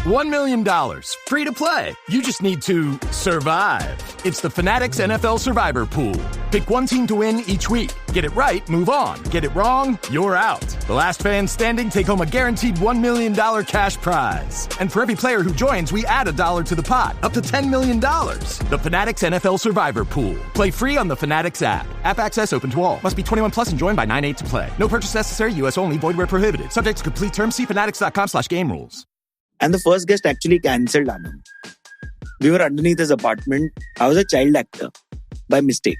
$1 million. Free to play. You just need to survive. It's the Fanatics NFL Survivor Pool. Pick one team to win each week. Get it right, move on. Get it wrong, you're out. The last fan standing take home a guaranteed $1 million cash prize. And for every player who joins, we add $1 to the pot, up to $10 million. The Fanatics NFL Survivor Pool. Play free on the Fanatics app. App access open to all. Must be 21 plus and joined by 9/8 to play. No purchase necessary. U.S. only. Void where prohibited. Subject to complete terms. See fanatics.com/game rules. And the first guest actually cancelled Anam. We were underneath his apartment. I was a child actor by mistake.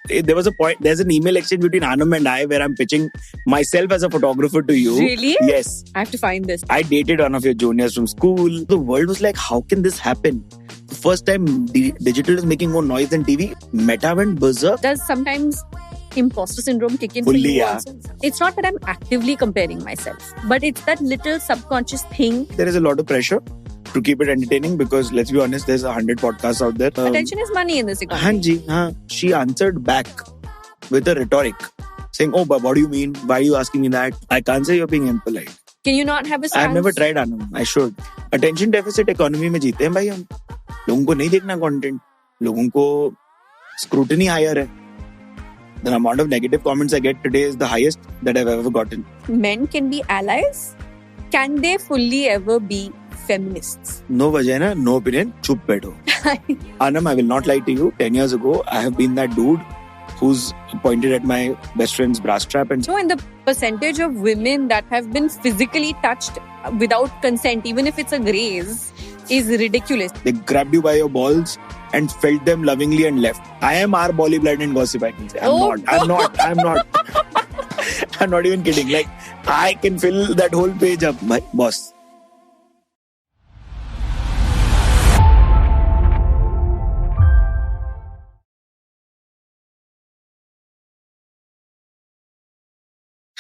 There was a point, there's an email exchange between Anam and I where I'm pitching myself as a photographer to you. Really? Yes. I have to find this. I dated one of your juniors from school. The world was like, how can this happen? The first time digital is making more noise than TV. Meta went berserk. Does sometimes imposter syndrome kick in Fully, for you yeah. also? It's not that I'm actively comparing myself, but it's that little subconscious thing. There is a lot of pressure to keep it entertaining because, let's be honest, there's 100 podcasts out there. Attention is money in this economy. Hanji, she answered back with a rhetoric saying, oh, but what do you mean? Why are you asking me that? I can't say you're being impolite. Can you not have a stance? I've never tried, Anam. I should. Attention deficit economy में जीते हैं भाई हम. लोगों को नहीं देखना content. लोगों को scrutiny higher है. The amount of negative comments I get today is the highest that I've ever gotten. Men can be allies? Can they fully ever be feminists? No vagina, no opinion, chup बैठो. Anam, I will not lie to you. 10 years ago, I have been that dude who's pointed at my best friend's bra strap and... So, and the percentage of women that have been physically touched without consent, even if it's a graze, is ridiculous. They grabbed you by your balls and felt them lovingly and left. I am our Bolly Blood and Gossip, I can say. I'm not. I'm not even kidding. Like, I can fill that whole page up. My boss.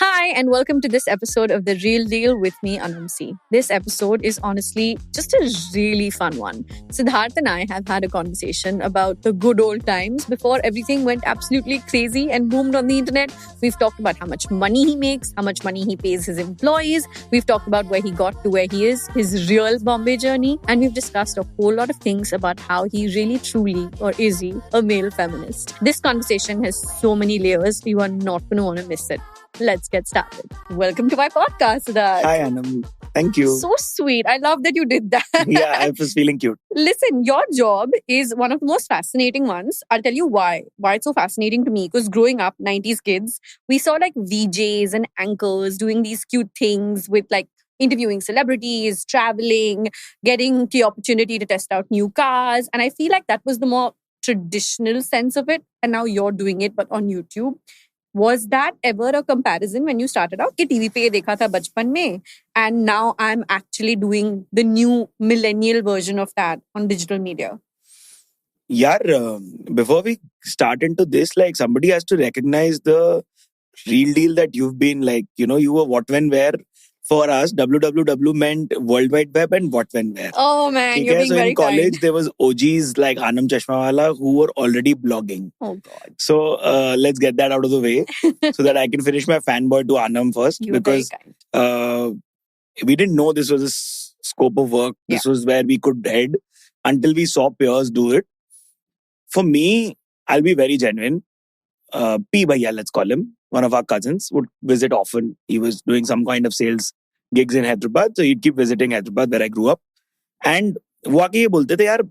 Hi, and welcome to this episode of The Real Deal with me, Anamsi. This episode is honestly just a really fun one. Siddharth and I have had a conversation about the good old times before everything went absolutely crazy and boomed on the internet. We've talked about how much money he makes, how much money he pays his employees. We've talked about where he got to where he is, his real Bombay journey. And we've discussed a whole lot of things about how he really truly, or is he, a male feminist. This conversation has so many layers, you are not going to want to miss it. Let's get started. Welcome to my podcast, Siddharth. Hi, Anam. Thank you. So sweet. I love that you did that. Yeah, I was feeling cute. Listen, your job is one of the most fascinating ones. I'll tell you why. Why it's so fascinating to me. Because growing up, 90s kids, we saw like VJs and anchors doing these cute things with like interviewing celebrities, traveling, getting the opportunity to test out new cars. And I feel like that was the more traditional sense of it. And now you're doing it, but on YouTube. Was that ever a comparison when you started out? कि TV पे देखा था बचपन में, and now I'm actually doing the new millennial version of that on digital media. Yaar, before we start into this, like somebody has to recognize the real deal that you've been like, you know, you were what, when, where. For us, WWW meant World Wide Web and what, when, where. Oh man, you're being so very in college, kind. there was OGs like Anam Chashmawala who were already blogging. Oh God. So let's get that out of the way so that I can finish my fanboy to Anam first. You were because very kind. We didn't know this was a scope of work. This was where we could head until we saw peers do it. For me, I'll be very genuine. P. Bhaiya, let's call him. One of our cousins would visit often. He was doing some kind of sales gigs in Hyderabad. So he'd keep visiting Hyderabad where I grew up. And वो आके ये बोलते थे यार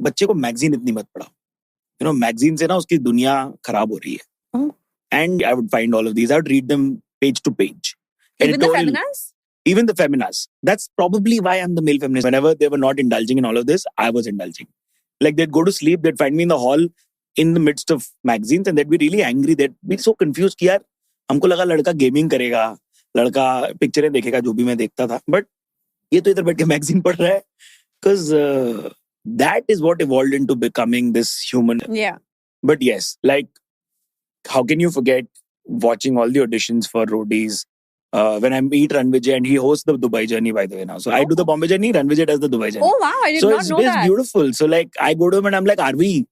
बच्चे को magazine इतनी मत पढ़ाओ. You know, मैगजीन से ना उसकी दुनिया खराब हो रही है. Oh. And I would find all of these. I would read them page to page. Even the feminists? Even the feminists. That's probably why I'm the male feminist. Whenever they were not indulging in all of this, I was indulging. Like they'd go to sleep, they'd find me in the hall in the midst of magazines and they'd be really angry. They'd be so confused कि यार हमको लगा लड़का gaming करेगा, लड़का पिक्चरें देखेगा जो भी मैं देखता था. But ये तो इधर बैठ के मैगजीन पढ़ रहा है. Because that is what evolved into becoming this human. Yeah. But yes, like how can you forget watching all the auditions for roadies? When I meet Ranvijay and he hosts the Dubai journey, by the way, now. So I do the Bombay journey, Ranvijay does the Dubai journey. Oh wow, I did so not know that. So it's beautiful. So like I go to him and I'm like, Arvi,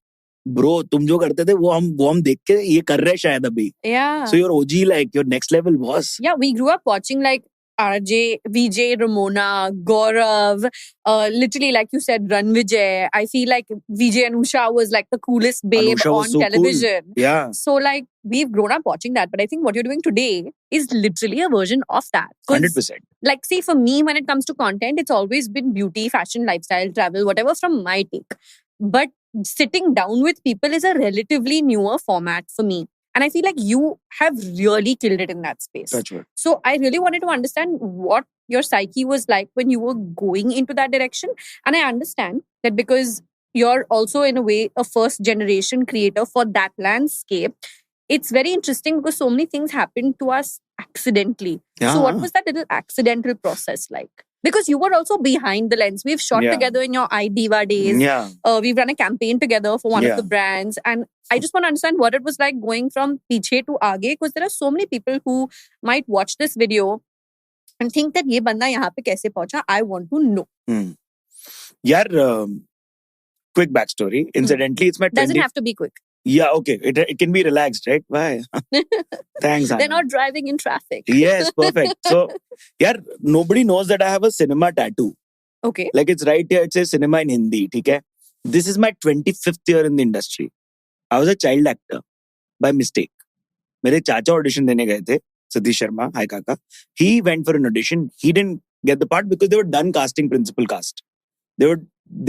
bro, तुम जो करते थे वो हम देख के ये कर रहे शायद अभी. Yeah. So your OG, like your next level boss. Yeah, we grew up watching like RJ, VJ, Ramona, Gaurav, literally, like you said, Ranvijay. I feel like VJ Anusha was like the coolest babe Anusha was on so television. cool. Yeah. So, like, we've grown up watching that. But I think what you're doing today is literally a version of that. 100%. Like, see, for me, when it comes to content, it's always been beauty, fashion, lifestyle, travel, whatever from my take. But sitting down with people is a relatively newer format for me. And I feel like you have really killed it in that space. That's right. So I really wanted to understand what your psyche was like when you were going into that direction. And I understand that because you're also, in a way, a first generation creator for that landscape. It's very interesting because so many things happened to us accidentally. Yeah. So what was that little accidental process like? Because you were also behind the lens. We've shot together in your iDiva days. Yeah. We've run a campaign together for one of the brands. And I just want to understand what it was like going from piche to aage, because there are so many people who might watch this video and think that ye banda yahan pe kaise pahuncha. I want to know. Yaar, quick backstory. Incidentally, it's my 20th. Doesn't have to be quick. Yeah, okay. It can be relaxed, right? Why? Thanks, They're not driving in traffic. Yes, perfect. So, yaar, nobody knows that I have a cinema tattoo. Okay. Like it's right here, it says cinema in Hindi, okay? This is my 25th year in the industry. I was a child actor by mistake. मेरे चाचा audition देने गए थे, Satish Sharma, hi kaka. He went for an audition. He didn't get the part because they were done casting principal cast. They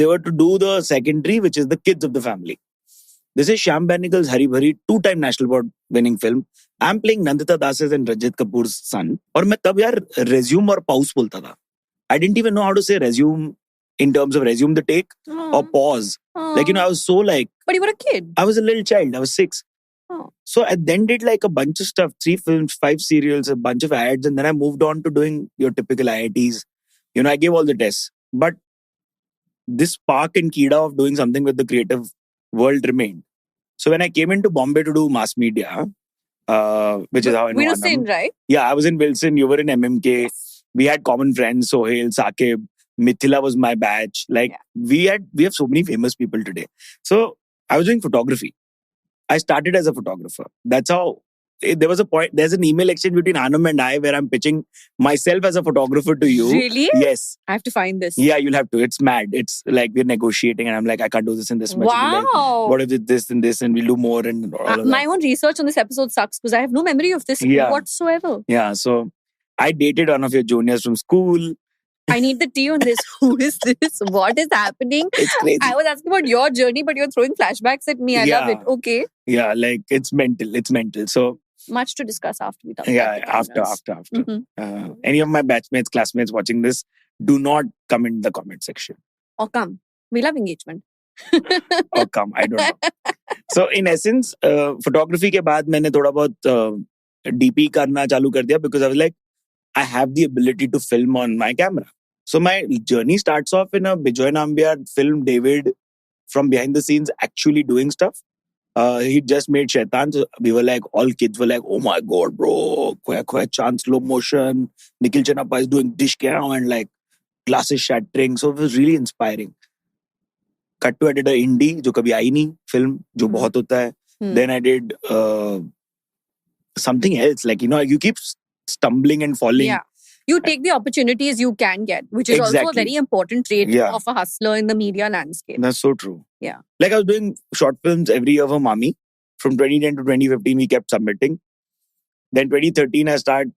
were to do the secondary, which is the kids of the family. This is Shyam Benegal's Hari Bhari, 2-time National Award winning film. I'm playing Nandita Das's and Rajat Kapoor's son. और मैं तब यार resume और pause बोलता था. I didn't even know how to say resume in terms of resume the take or pause. Like, I was so like... But you were a kid. I was a little child. I was 6. So I then did like a bunch of stuff, 3 films, 5 serials, a bunch of ads. And then I moved on to doing your typical IITs. I gave all the tests. But this spark and Keeda of doing something with the creative world remained. So when I came into Bombay to do mass media, which is how I know Wilson, right? Yeah, I was in Wilson. You were in MMK. Yes. We had common friends, Sohail, Saqib, Mithila was my batch. Like we have so many famous people today. So I was doing photography. I started as a photographer. That's how there was a point. There's an email exchange between Anam and I where I'm pitching myself as a photographer to you. Really? Yes. I have to find this. Yeah, you'll have to. It's mad. It's like we're negotiating and I'm like, I can't do this in this much. Wow. Like, what if it's this and this and we'll do more and all of my own research on this episode sucks because I have no memory of this whatsoever. Yeah, so I dated one of your juniors from school. I need the tea on this. Who is this? What is happening? It's crazy. I was asking about your journey, but you're throwing flashbacks at me. I love it. Okay. Yeah, like it's mental. It's mental. So much to discuss after we talk. Yeah, after. Mm-hmm. Any of my batchmates, classmates watching this, do not come in the comment section. Or come. We love engagement. Or come. I don't know. So in essence, photography के बाद मैंने थोड़ा बहुत DP करना चालू कर दिया because I was like, I have the ability to film on my camera. So my journey starts off in a Bijoy Nambiar film, David, from behind the scenes, actually doing stuff. He just made Shaitan. So we were like, all kids were like, oh my God, bro. Khoya chance, slow motion. Nikhil Chanappa is doing dish kya and like glasses shattering. So it was really inspiring. Cut to I did a indie, jo kabhi aayi nahi, film, jo bahut hota hai. Then I did something else. Like, you keep stumbling and falling. Yeah. You take the opportunities you can get, which is also a very important trait of a hustler in the media landscape. That's so true. Yeah. Like I was doing short films every year for Mami. From 2010 to 2015, we kept submitting. Then 2013, I started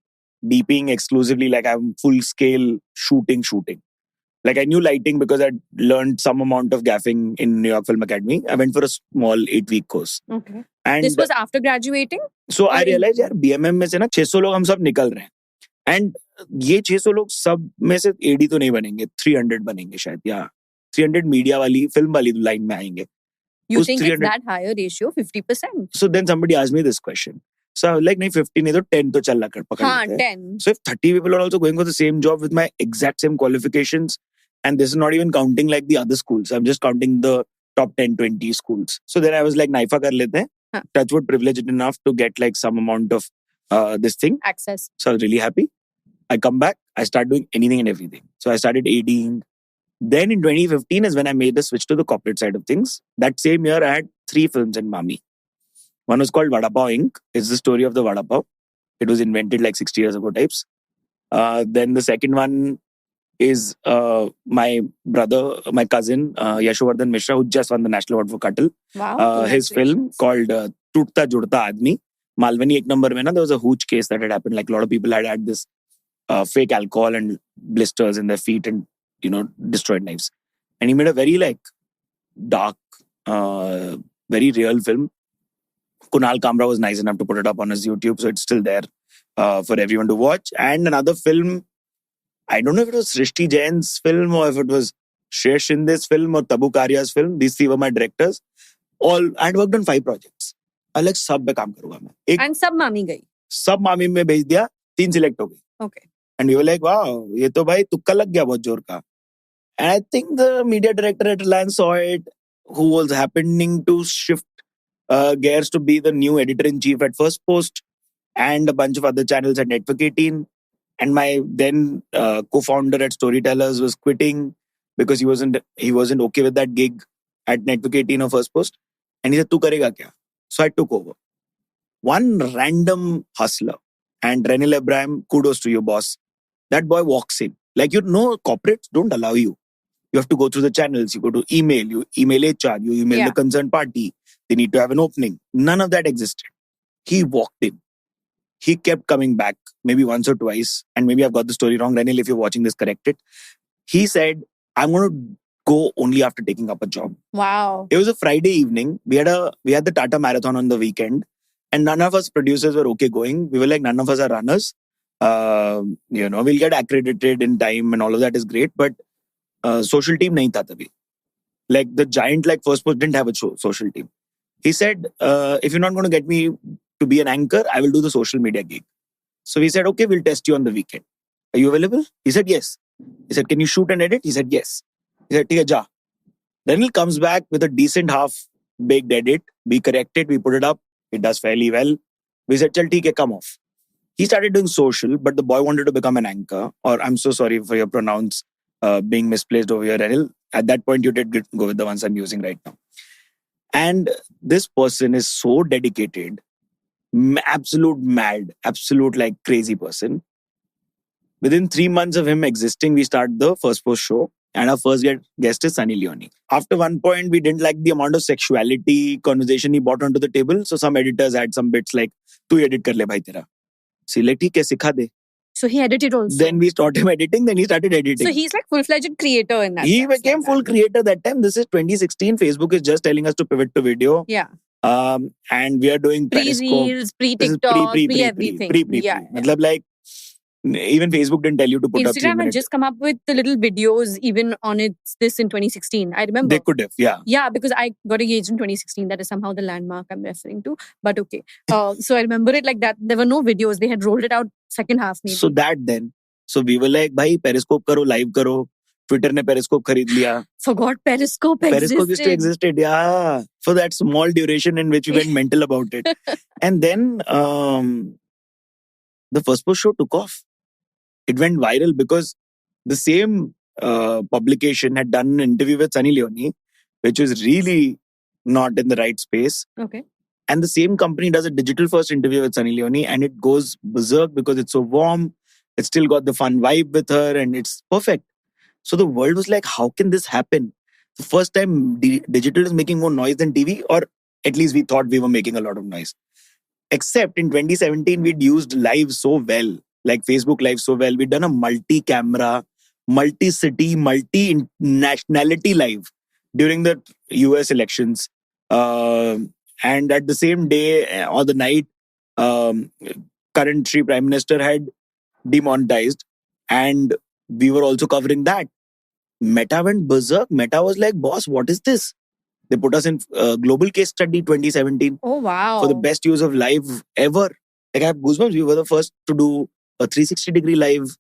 DPing exclusively. Like I'm full scale shooting. Like I knew lighting because I'd learned some amount of gaffing in New York Film Academy. I went for a small 8-week course. Okay. And this was after graduating? So I realized, यार BMM में से ना 600 लोग हम सब निकल रहे हैं. And ये 600 लोग सब में से AD तो नहीं बनेंगे, 300 बनेंगे शायद. या 300 मीडिया वाली, फिल्म वाली लाइन में आएंगे. You think it's that higher ratio, 50%? So then somebody asked me this question. So I was like, नहीं 50 नहीं तो 10 तो चल कर पकड़ लेते हैं. 10. So if 30 people are also going for the same job with my exact same qualifications, and this is not even counting like the other schools, I'm just counting the top 10, 20 schools. So then I was like, Naifa kar lete hain. Touchwood privileged enough to get like some amount of this thing. Access. So I was really happy. I come back, I start doing anything and everything. So I started ADing. Then in 2015 is when I made the switch to the corporate side of things. That same year, I had 3 films in Mami. One was called Vada Pav Inc. It's the story of the Vada Pav. It was invented like 60 years ago types. Then the second one is my brother, my cousin, Yashovardhan Mishra, who just won the National Award for Katal. Wow. His film called Tootta Judta Aadmi. Malwani ek number mein na, there was a huge case that had happened. Like a lot of people had this fake alcohol and blisters in their feet and, destroyed lives. And he made a very dark, very real film. Kunal Kamra was nice enough to put it up on his YouTube, so it's still there for everyone to watch. And another film, I don't know if it was Srishti Jain's film or if it was Shreya Shinde's film or Tabu Karya's film. These three were my directors. I had worked on 5 projects. I like सब पे काम करूँगा मैं. And सब मामी गई. सब मामी में भेज दिया, 3 सिलेक्ट हो गई. Okay. And we were like, wow, ये तो भाई तुक्का लग गया बहुत जोर का. And I think the media director at Reliance saw it, who was happening to shift gears to be the new editor-in-chief at First Post and a bunch of other channels at Network 18. And my then co-founder at Storytellers was quitting because he wasn't okay with that gig at Network 18 or First Post. And he said, "Tu karega kya?" So I took over. One random hustler, and Renil Ibrahim, kudos to you, boss. That boy walks in. Corporates don't allow you. You have to go through the channels. You go to email. You email HR. You email the concerned party. They need to have an opening. None of that existed. He walked in. He kept coming back, maybe once or twice. And maybe I've got the story wrong. Renil, if you're watching this, correct it. He said, "I'm going to go only after taking up a job." Wow. It was a Friday evening. We had the Tata Marathon on the weekend. And none of us producers were okay going. We were like, none of us are runners. We'll get accredited in time and all of that is great. But social team nahi tha tabhi. Like the giant First Post didn't have a social team. He said, if you're not going to get me to be an anchor, I will do the social media gig. So we said, okay, we'll test you on the weekend. Are you available? He said, yes. He said, can you shoot and edit? He said, yes. He said, "Theek hai, ja." Then he comes back with a decent half-baked edit. We corrected, we put it up. It does fairly well. We said, "Chal, theek hai, come off." He started doing social, but the boy wanted to become an anchor. Or I'm so sorry for your pronouns being misplaced over here, Renil. At that point, you did go with the ones I'm using right now. And this person is so dedicated, absolute mad, absolute crazy person. Within 3 months of him existing, we start the First Post show. And our first guest is Sunny Leone. After one point, we didn't like the amount of sexuality conversation he brought onto the table. So some editors had some bits like, "Tu edit kar le bhai tera." So he like, "Theek hai, sikha de." So he edited also. Then we taught him editing. Then he started editing. So he's like full-fledged creator in that. He became full creator that time. This is 2016. Facebook is just telling us to pivot to video. Yeah. And we are doing pre-reels, pre-TikTok, pre-everything. Yeah. Matlab even Facebook didn't tell you to put up 3 Instagram had minutes. just come up with the little videos even on this in 2016. I remember. They could have, yeah. Yeah, because I got engaged in 2016. That is somehow the landmark I'm referring to. But okay. So I remember it like that. There were no videos. They had rolled it out second half maybe. So that then. So we were like, bhai, Periscope karo, live karo. Twitter ne Periscope kharid liya. Forgot Periscope existed. Periscope used to existed, yeah. For that small duration in which we went mental about it. And then the First Post show took off. It went viral because the same publication had done an interview with Sunny Leone, which was really not in the right space. Okay. And the same company does a digital first interview with Sunny Leone and it goes berserk because it's so warm. It's still got the fun vibe with her and it's perfect. So the world was like, how can this happen? The first time digital is making more noise than TV, or at least we thought we were making a lot of noise. Except in 2017, we'd used live so well. Like Facebook Live so well. We'd done a multi-camera, multi-city, multi-nationality live during the US elections. And at the same day or the night, current Sri Prime Minister had demonetized. And we were also covering that. Meta went berserk. Meta was like, boss, what is this? They put us in Global Case Study 2017. Oh, wow. For the best use of live ever. Like I have goosebumps. We were the first to do a 360-degree live.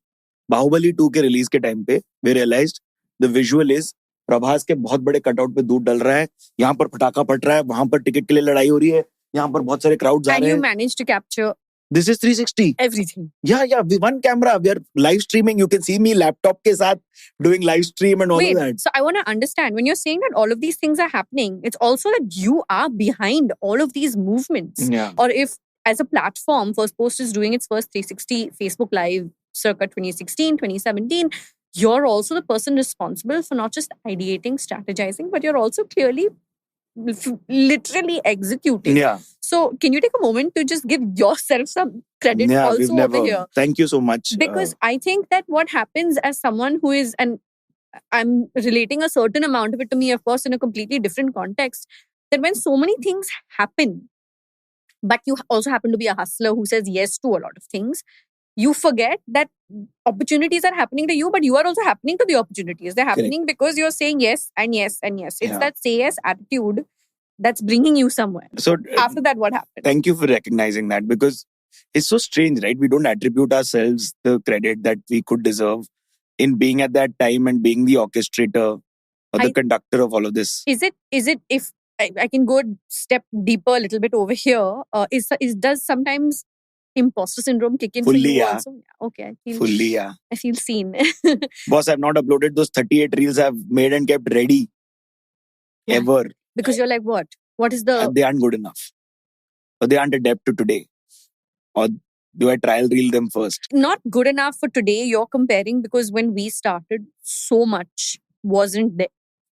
Bahubali 2 के release के time पे we realized the visual is Prabhas के बहुत बड़े cutout पे दूध डल रहा है, यहाँ पर पटाखा फट रहा है, वहां पर टिकट के लिए लड़ाई हो रही है, यहाँ पर बहुत सारे crowds आ रहे हैं. And you managed to capture this is 360. Everything. Yeah. With one camera, we are live streaming. You can see me laptop ke saath doing live stream and all of that. So I want to understand, when you're saying that all of these things are happening, it's also that you are behind all of these movements. Yeah. Or if, as a platform, First Post is doing its first 360 Facebook Live circa 2016, 2017, you're also the person responsible for not just ideating, strategizing, but you're also clearly literally executing. Yeah. So can you take a moment to just give yourself some credit also over here? Thank you so much. Because I think that what happens as someone who is, and I'm relating a certain amount of it to me, of course, in a completely different context, that when so many things happen, but you also happen to be a hustler who says yes to a lot of things, you forget that opportunities are happening to you, but you are also happening to the opportunities. They're happening because you're saying yes and yes and yes. It's that say yes attitude that's bringing you somewhere. So after that, what happened? Thank you for recognizing that, because it's so strange, right? We don't attribute ourselves the credit that we could deserve in being at that time and being the orchestrator or the conductor of all of this. Is it if I can go a step deeper a little bit over here, does sometimes imposter syndrome kick in Fully, for you yeah. also? Yeah. Okay. I feel seen. Boss, I've not uploaded those 38 reels I've made and kept ready. Yeah. Ever. Because you're like, what? What is the... They aren't good enough. Or they aren't adept to today. Or do I trial reel them first? Not good enough for today, you're comparing, because when we started, so much wasn't there.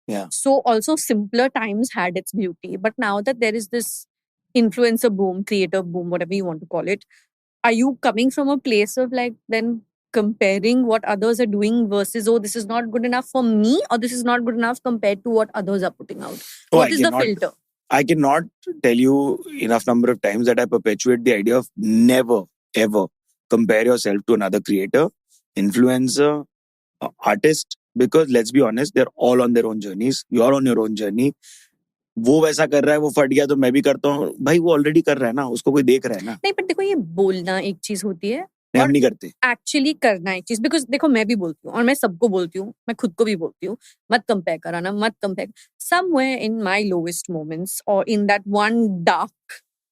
Yeah. So also simpler times had its beauty. But now that there is this influencer boom, creator boom, whatever you want to call it, are you coming from a place of like then comparing what others are doing versus, oh, this is not good enough for me, or this is not good enough compared to what others are putting out? What is the filter? I cannot tell you enough number of times that I perpetuate the idea of never, ever compare yourself to another creator, influencer, artist, because let's be honest, they're all on their own journeys. You're on your own journey. वो वैसा कर रहा है, वो फट गया तो मैं भी करता हूँ. भाई वो ऑलरेडी कर रहा है ना, उसको कोई देख रहा है ना. नहीं, पर देखो ये बोलना एक चीज होती है, हम नहीं करते. एक्चुअली करना एक चीज. बिकॉज देखो मैं भी बोलती हूँ और मैं सबको बोलती हूँ, मैं खुद को भी बोलती हूँ, मत कंपेयर कराना, मत compare. Somewhere in my lowest moments और in that one dark,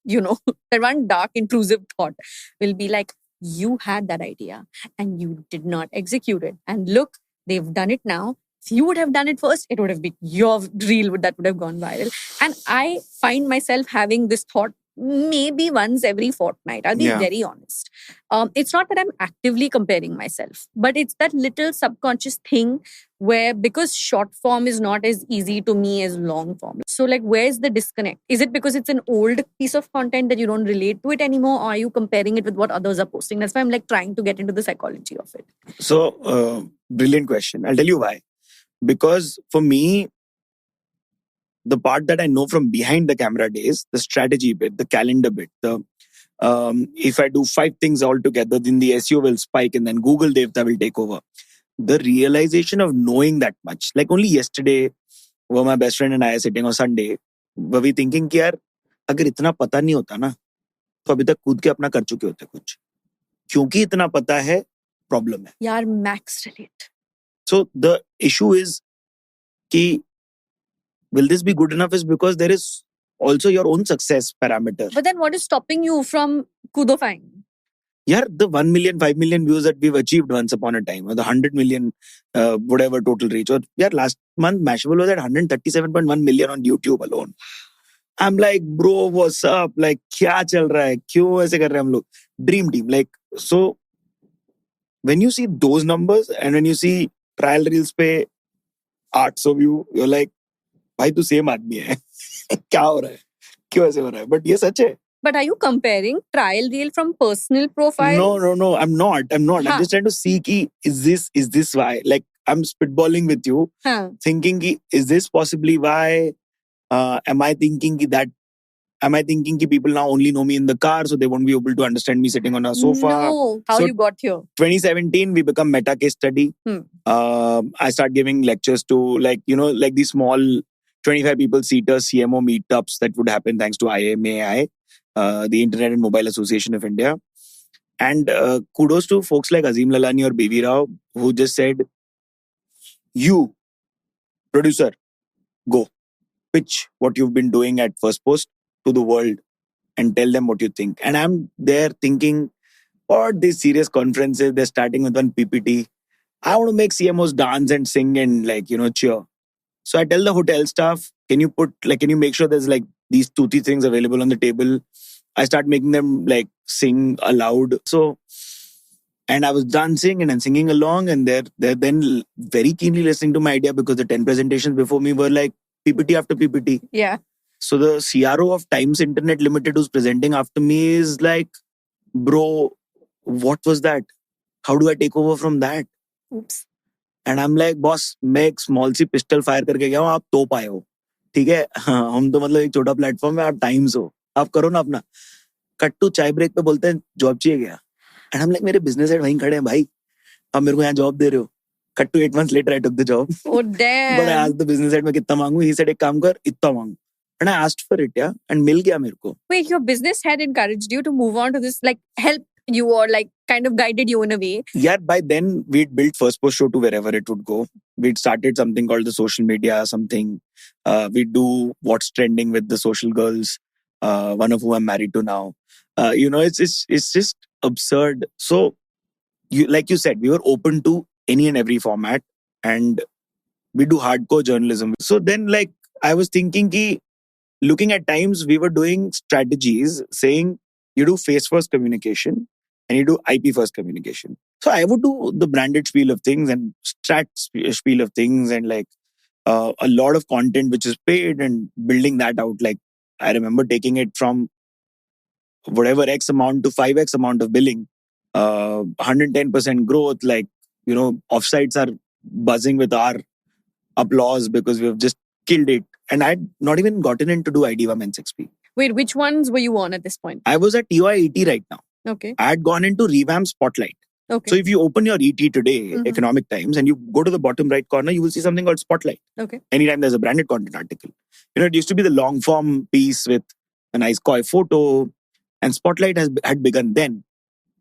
that one dark intrusive thought will be like, you had that idea and you did not execute it, and look, they've done it now. If you would have done it first, it would have been your reel that would have gone viral. And I find myself having this thought maybe once every fortnight. I'll be very honest. It's not that I'm actively comparing myself, but it's that little subconscious thing where, because short form is not as easy to me as long form. So like, where's the disconnect? Is it because it's an old piece of content that you don't relate to it anymore? Or are you comparing it with what others are posting? That's why I'm like trying to get into the psychology of it. So, brilliant question. I'll tell you why. Because for me, the part that I know from behind the camera days, the strategy bit, the calendar bit, if I do 5 things all together, then the SEO will spike and then Google Devta will take over. The realization of knowing that much, like only yesterday, were my best friend and I sitting on Sunday, were we thinking कि यार अगर इतना पता नहीं होता ना, तो अभी तक कूद के अपना कर चुके होते कुछ. क्योंकि इतना पता है, प्रॉब्लम है. यार max relate. So the issue is कि will this be good enough is because there is also your own success parameter. But then what is stopping you from kudofying? Yeah, the 1 million, 5 million views that we've achieved once upon a time, or the 100 million, whatever total reach. Or yeah, last month Mashable was at 137.1 million on YouTube alone. I'm like, bro, what's up? Like, क्या चल रहा है? क्यों ऐसे कर रहे हैं हम लोग? Dream team. Like, so when you see those numbers and when you see trial reels पे 800 view, you're like, भाई तू सेम आदमी है. क्या हो रहा है? क्यों ऐसे हो रहा है? But ये सच है. But are you comparing trial reel from personal profile? No. I'm not. I'm just trying to see ki, is this why? Like, I'm spitballing with you, thinking ki, is this possibly why? Am I thinking ki people now only know me in the car, so they won't be able to understand me sitting on a sofa? No. How you got here? 2017, we become meta case study. I start giving lectures to like these small 25 people seater CMO meetups that would happen thanks to IMAI, the Internet and Mobile Association of India. And kudos to folks like Azim Lalani or BV Rao, who just said, you, producer, go. Pitch what you've been doing at First Post to the world and tell them what you think. And I'm there thinking, what these serious conferences, they're starting with one PPT. I want to make CMOs dance and sing and cheer. So I tell the hotel staff, can you make sure there's like these 2-3 things available on the table? I start making them like sing aloud. So And I was dancing and singing along, and they're then very keenly listening to my idea because the 10 presentations before me were like PPT after PPT. Yeah. So the CRO of Times Internet Limited who's presenting after me is like, bro, what was that? How do I take over from that? Oops. And I'm like, boss, मैं एक small सी pistol fire करके गया हूँ, आप तो पाए हो, ठीक है? हम तो मतलब एक छोटा प्लेटफॉर्म है, आप टाइम्स हो, आप करो ना अपना. कट टू चाय ब्रेक पे बोलते हैं जॉब चाहिए क्या? एंड हम लाइक, मेरे बिजनेस हेड वहीं खड़े हैं भाई, अब मेरे को यहाँ जॉब दे रहे हो. Cut to 8 months later I took the job. Oh damn. But I asked the business head मैं कितना मांगू. He said एक काम कर, इतना मांग. And I asked for it, yeah, and मिल गया मेरे को. Wait, your business had encouraged you to move on to this, like helped you or like kind of guided you in a way? Yeah, by then we'd built First Post Show to wherever it would go. We'd started something called the social media something. We'd do what's trending with the social girls, one of whom I'm married to now. It's just absurd. So, like you said, we were open to any and every format, and we do hardcore journalism. So then, like, I was thinking ki, looking at Times, we were doing strategies saying you do face first communication and you do IP first communication. So I would do the branded spiel of things and strat spiel of things, and like a lot of content which is paid and building that out. Like I remember taking it from whatever X amount to 5X amount of billing, 110% growth. Like, offsites are buzzing with our applause because we've just killed it. And I'd not even gotten in to do IDEVA Men's XP. Wait, which ones were you on at this point? I was at TOI ET right now. Okay. I had gone into revamp Spotlight. Okay. So if you open your ET today, Economic Times, and you go to the bottom right corner, you will see something called Spotlight. Okay. Anytime there's a branded content article. It used to be the long form piece with a nice coy photo, and Spotlight had begun then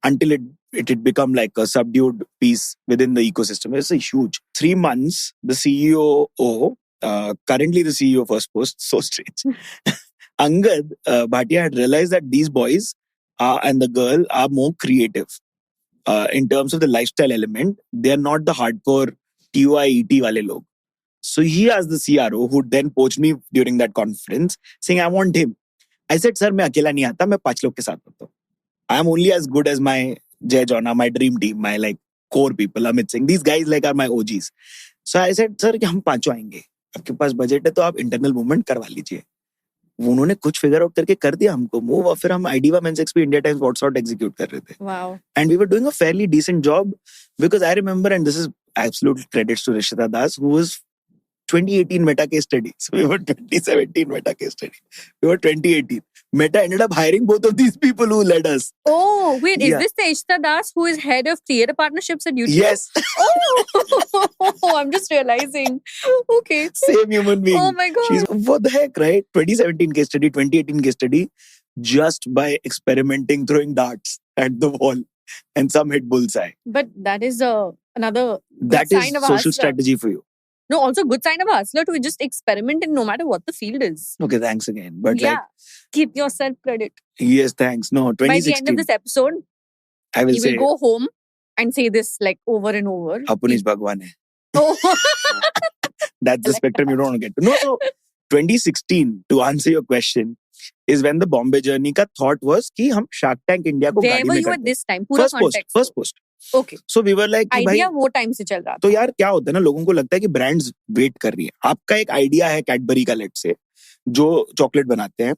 until it had become like a subdued piece within the ecosystem. It's a huge. 3 months, the CEO, currently the CEO of First Post, so strange. Angad Bhatia had realized that these boys and the girl are more creative in terms of the lifestyle element. They are not the hardcore TOI ET wale log. So he asked the CRO, who then poached me during that conference, saying, I want him. I said, sir, मैं अकेला नहीं आता, मैं 5 लोग के साथ आता हूँ. I am only as good as my Jay Jona, my dream team, my like core people, Amit Singh. These guys like are my OGs. So I said, sir, कि हम 5 आएंगे. आपके पास बजट है तो आप इंटरनल मूवमेंट करवा लीजिए. उन्होंने कुछ फिगर आउट करके कर दिया हमको मूव, और फिर हम IDEVA Men's XP India Times WhatsApp execute कर रहे थे. Wow. And we were doing a fairly decent job because I remember, and this is absolute credits to Rishita Das, who was 2018 Meta case study. So we were 2017 Meta case study. We were 2018. Meta ended up hiring both of these people who led us. Oh, wait, is this the Ishita Das who is head of creator partnerships at YouTube? Yes. Oh, I'm just realizing. Okay. Same human being. Oh my God. What the heck, right? 2017 case study, 2018 case study, just by experimenting, throwing darts at the wall, and some hit bullseye. But that is another that sign is of social strategy for you. No, also good sign of a hustler to just experiment in no matter what the field is. Okay, thanks again. But give yourself credit. Yes, thanks. No, 2016. By the end of this episode, I will you will go home and say this like over and over. Apunish Bhagwan hai. Oh. That's the spectrum you don't want to get to. No, so 2016, to answer your question, is when the Bombay journey ka thought was कि हम Shark Tank India को Where were you at this time? पूरा context. First post. Okay. So we were like, idea वो time से चल रहा था. तो यार क्या होता है ना, लोगों को लगता है कि ब्रांड्स वेट कर रही है. आपका एक आइडिया है कैडबरी का, लेट से, जो चॉकलेट बनाते हैं,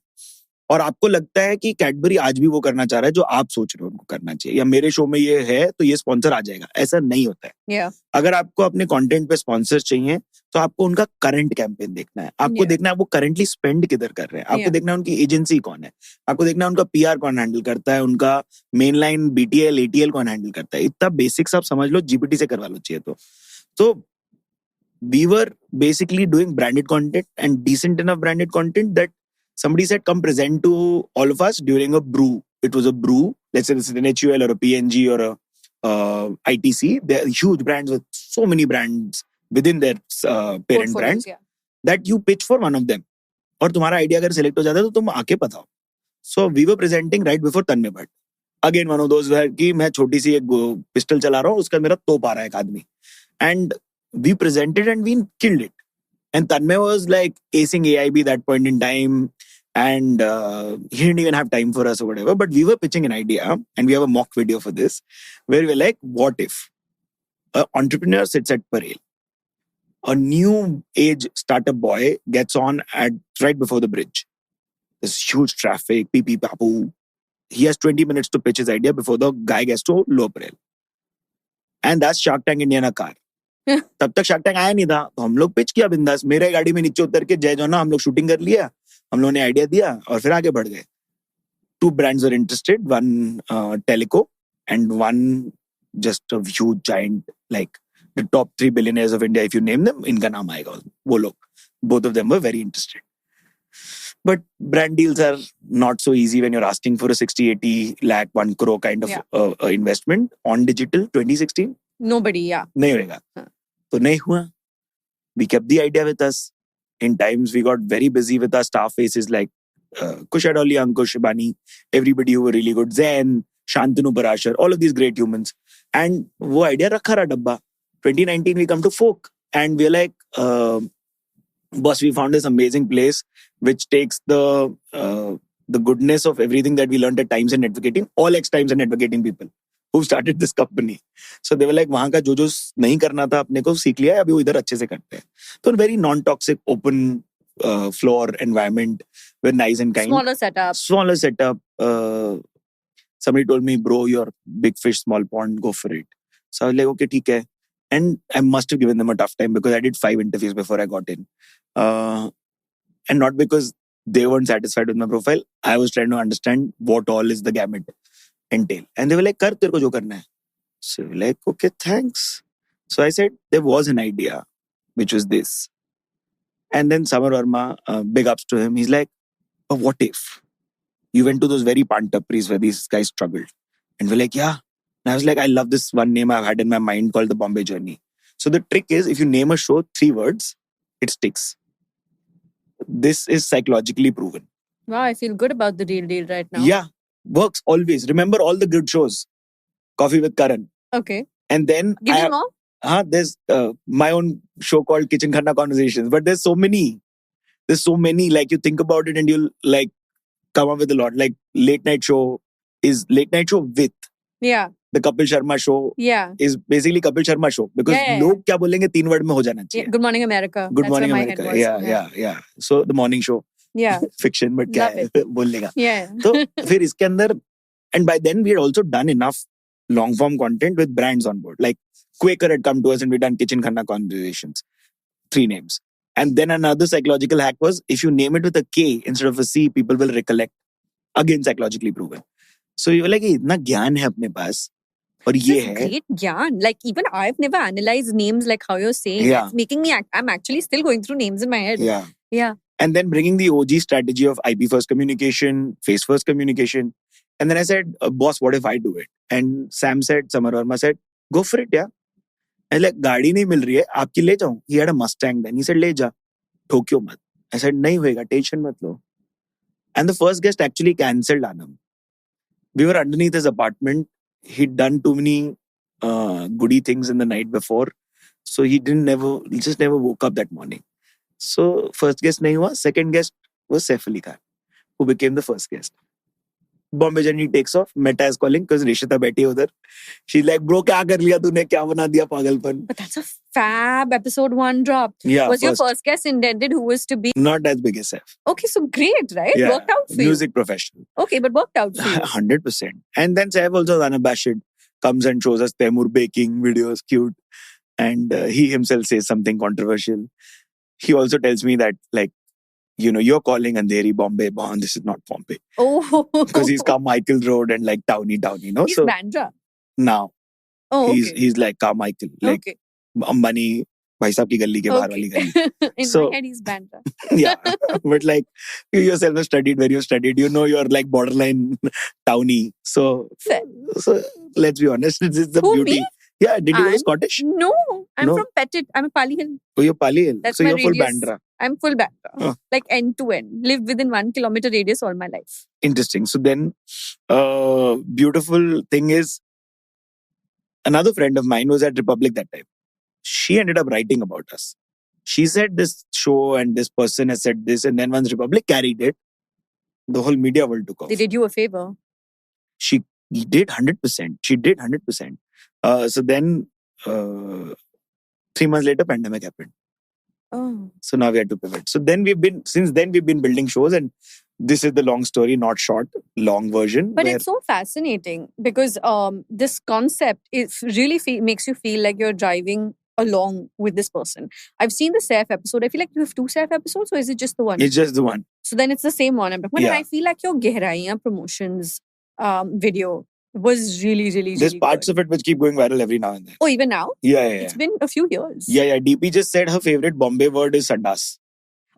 और आपको लगता है कि कैडबरी आज भी वो करना चाह रहा है जो आप सोच रहे हो उनको करना चाहिए, या मेरे शो में ये है तो ये स्पॉन्सर आ जाएगा. ऐसा नहीं होता है. अगर आपको अपने कंटेंट पे स्पॉन्सर चाहिए तो आपको उनका करंट कैंपेन देखना है. आपको देखना है वो करंटली स्पेंड किधर कर रहे हैं. आपको देखना है उनकी एजेंसी कौन है. आपको देखना है उनका PR कौन हैंडल करता है, उनका मेन लाइन BTL ATL कौन हैंडल करता है. इतना बेसिक्स आप समझ लो, GPT से करवा लो चाहिए तो we were basically doing branded content and decent enough branded content that somebody said, come present to all of us during a brew. It was a brew. Let's say this is an HUL or a PNG or a ITC. They're huge brands with so many brands within their parent brands that you pitch for one of them. और तुम्हारा idea अगर select हो जाता है तो तुम आके बताओ. So we were presenting right before Tanmay Bhatt. Again, one of those where कि मैं छोटी सी एक पिस्टल चला रहा हूँ, उसका मेरा तोप आ रहा है एक आदमी. And we presented and we killed it. And Tanmay was like acing AIB that point in time. And he didn't even have time for us or whatever. But we were pitching an idea, and we have a mock video for this, where we're like, what if an entrepreneur sits at Parel, a new age startup boy gets on at right before the bridge. There's huge traffic, pee pee papu. He has 20 minutes to pitch his idea before the guy gets to Lower Parel. And that's Shark Tank India का car. तब तक shark tank आया नहीं था, तो हम लोग pitch किया बिंदास. मेरे गाड़ी में नीचे उतर के जय जोना हम लोग शूटिंग कर लिया, हम लोगों ने आइडिया दिया और फिर आगे बढ़ गए. 2 brands were interested, one Teleco and one just a huge giant, like the top 3 billionaires of India, if you name them, इनका नाम आएगा वो लोग. Both of them were very interested. But brand deals are not so easy when you're asking for a 60-80 lakh, 1 crore kind of investment on digital 2016. Nobody, yeah. नहीं होएगा. तो नहीं हुआ. We kept the idea with us. In times, we got very busy with our star faces like Kush Adoli, Ankush, Shibani, everybody who were really good. Zen, Shantanu Parashar, all of these great humans. And वो idea रखा रहा डब्बा. 2019, we come to Folk. And we're like, boss, we found this amazing place which takes the goodness of everything that we learned at Times and Advocating, all ex-Times and Advocating people who started this company. So they were like, वहाँ का जो नहीं करना था अपने को सीख लिया है, अभी वो इधर अच्छे से करते हैं. So a very non-toxic, open floor environment, very nice and kind. Smaller setup. Somebody told me, bro, you're big fish, small pond, go for it. So I was like, okay, ठीक है. And I must have given them a tough time because I did 5 interviews before I got in. And not because they weren't satisfied with my profile. I was trying to understand what all is the gamut entail. And they were like, kar, terko jo karna hai. So we were like, okay, thanks. So I said, there was an idea, which was this. And then Samar Verma, big ups to him. He's like, but what if you went to those very pantapris where these guys struggled? And we're like, yeah. And I was like, I love this one name I've had in my mind called the Bombay Journey. So the trick is, if you name a show 3 words, it sticks. This is psychologically proven. Wow, I feel good about the Real Deal right now. Yeah, works always. Remember all the good shows. Coffee with Karan. Okay. And then give me more. There's my own show called Kitchen Khana Conversations. But there's so many. Like you think about it and you'll like come up with a lot. Like Late Night Show is Late Night Show with. Yeah. The Kapil Sharma Show is basically Kapil Sharma Show. Because लोग क्या बोलेंगे 3 word में हो जाना चाहिए. Good Morning America. Good Morning America. Yeah. So the morning show. Yeah. Fiction, but क्या है बोलने का. Yeah. तो फिर इसके अंदर, and by then we had also done enough long form content with brands on board. Like Quaker had come to us and we'd done Kitchen Khana Conversations. 3 names. And then another psychological hack was, if you name it with a K instead of a C, people will recollect. Again, psychologically proven. So you were like, इतना ज्ञान है अपने पास. और ये है great ज्ञान. Like even I've never analyzed names like how you're saying. Yeah. It's making me, I'm actually still going through names in my head. Yeah. And then bringing the OG strategy of IP first communication, face first communication. And then I said, boss, what if I do it? And Samar Verma said, go for it, yeah. I was like, गाड़ी नहीं मिल रही है, आपकी ले जाऊं. He had a Mustang then. He said, ले जा, ठोक्यो मत. I said, नहीं होएगा, tension मत लो. And the first guest actually cancelled Anam. We were underneath his apartment. He'd done too many goody things in the night before. So he just never woke up that morning. So first guest nahi hua. Second guest was Saif Ali Khan, who became the first guest. Bombay Journey takes off. Meta is calling because Rishita बैठी है उधर. She's like, bro, क्या कर लिया तूने? क्या बना दिया पागलपन? But that's a fab episode 1 drop. Yeah, was your first guest intended who was to be? Not as big as Saif. Okay, so great, right? Yeah, worked out for you. Music professional. Okay, but worked out for you. 100%. And then Saif also, unabashed, comes and shows us Taimur baking videos, cute. And he himself says something controversial. He also tells me that, like, you know, you're calling Andheri Bombay, Bond, this is not Bombay. Oh. Because he's Carmichael Road and like Towny, you know. He's so Bandra. Now. Oh, okay. He's like Carmichael. Like okay. Ambani, bhai sahab ki galli ke bahar wali galli. In my head, he's Bandra. Yeah. But like, you yourself have studied where you studied. You know, you're like borderline Towny. So let's be honest. This is the beauty. Me? Yeah, did you go to Scottish? No, I'm from Pettit. I'm a Pali Hill. Oh, you're Pali Hill. That's so my you're full radius. Bandra. I'm full Bandra. Oh. Like end to end. Lived within 1 kilometer radius all my life. Interesting. So then, beautiful thing is, another friend of mine was at Republic that time. She ended up writing about us. She said this show and this person has said this, and then once Republic carried it, The whole media world took off. They did you a favor. She did 100%. She did 100%. So then, 3 months later, pandemic happened. Oh. So now we had to pivot. So then since then we've been building shows, and this is the long story, not short, long version. But it's so fascinating because this concept really makes you feel like you're driving along with this person. I've seen the Saif episode. I feel like you have 2 Saif episodes, or is it just the one? It's just the one. So then it's the same one I'm talking about. And I feel like your Gehraiyan promotions video was really, really, really There's parts of it which keep going viral every now and then. Oh, even now? Yeah. It's been a few years. Yeah. DP just said her favorite Bombay word is sandas.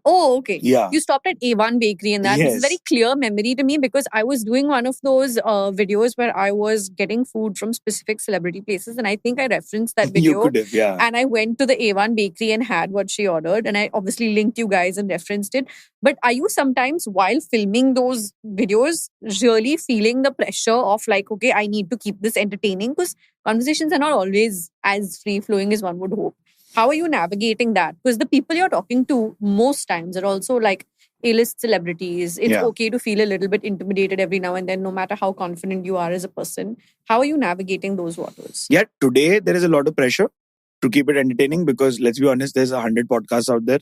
Oh, okay. Yeah. You stopped at A1 Bakery, and that is a very clear memory to me because I was doing one of those videos where I was getting food from specific celebrity places, and I think I referenced that video. You could have, yeah. And I went to the A1 Bakery and had what she ordered, and I obviously linked you guys and referenced it. But are you sometimes, while filming those videos, really feeling the pressure of like, okay, I need to keep this entertaining? Because conversations are not always as free-flowing as one would hope. How are you navigating that? Because the people you're talking to most times are also like A-list celebrities. It's okay to feel a little bit intimidated every now and then, no matter how confident you are as a person. How are you navigating those waters? Yeah, today there is a lot of pressure to keep it entertaining because let's be honest, there's 100 podcasts out there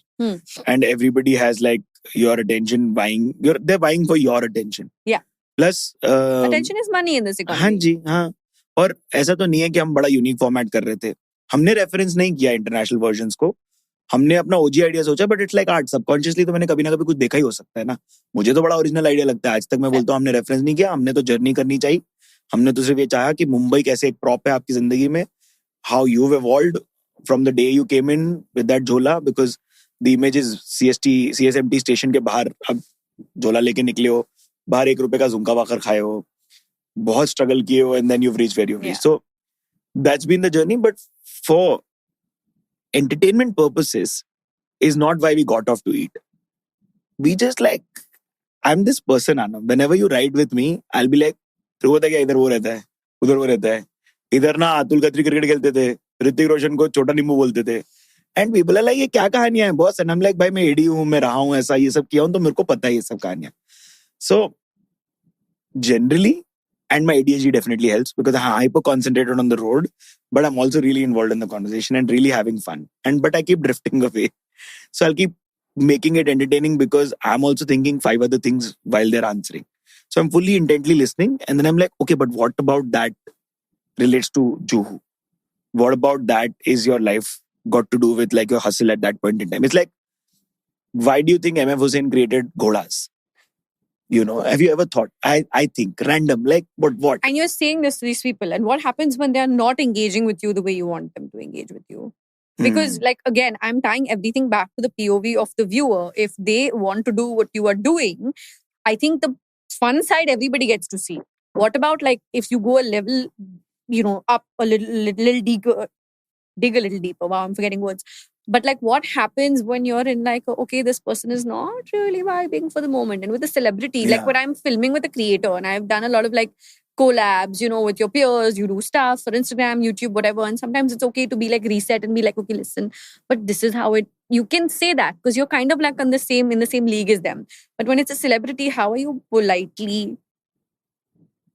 and everybody has like your attention buying. They're buying for your attention. Yeah. Plus... attention is money in this economy. हाँ जी, हाँ. और ऐसा तो नहीं है कि हम बड़ा यूनिक फॉर्मेट कर रहे थे. हमने रेफरेंस नहीं किया इंटरनेशनल वर्जन्स को. हमने अपना ओजी आइडिया सोचा, but it's like art. Subconsciously तो मैंने कभी ना कभी कुछ देखा ही हो सकता है ना. मुझे तो बड़ा ओरिजिनल आइडिया लगता है. आज तक मैं बोलता हूँ हमने रेफरेंस नहीं किया, हमने तो जर्नी करनी चाहिए. हमने तो सिर्फ ये चाहा कि मुंबई कैसे एक प्रॉप है आपकी जिंदगी में. How you have evolved from the day you came in with that jhola, because the image is CSMT station के बाहर अब झोला लेके निकले हो, बाहर ₹1 का झुमका वाकर खाए हो, बहुत स्ट्रगल किए हो, and then you've reached where you've reached. So that's been the journey. But for entertainment purposes is not why we got off to eat. We just like, I'm this person, Anna. Whenever you ride with me, I'll be like, तो होता क्या, इधर वो रहता है, उधर वो रहता है, इधर ना अतुल खत्री क्रिकेट खेलते थे, ऋतिक रोशन को छोटा नींबू बोलते थे. एंड पीपल आर लाइक ये क्या कहानियां हैं boss. And I am like भाई मैं एडी हूं, मैं रहा हूं, ऐसा ये सब किया हूं, तो मेरे को पता है ये सब कहानियां. So generally, and my ADHD definitely helps because I'm hyper concentrated on the road, but I'm also really involved in the conversation and really having fun. But I keep drifting away. So I'll keep making it entertaining because I'm also thinking 5 other things while they're answering. So I'm fully intently listening, and then I'm like, okay, but what about that relates to Juhu? What about that is your life got to do with like your hustle at that point in time? It's like, why do you think MF Hussain created Ghodas? You know, have you ever thought? I think random, like what? And you're saying this to these people, and what happens when they're not engaging with you the way you want them to engage with you? Because like, again, I'm tying everything back to the POV of the viewer. If they want to do what you are doing, I think the fun side everybody gets to see. What about like if you go a level, up a little deeper, dig a little deeper. Wow, I'm forgetting words. But like what happens when you're in like, okay, this person is not really vibing for the moment. And with a celebrity, like when I'm filming with a creator, and I've done a lot of like collabs, with your peers, you do stuff for Instagram, YouTube, whatever. And sometimes it's okay to be like reset and be like, okay, listen, but this is how you can say that because you're kind of like in the same league as them. But when it's a celebrity, how are you politely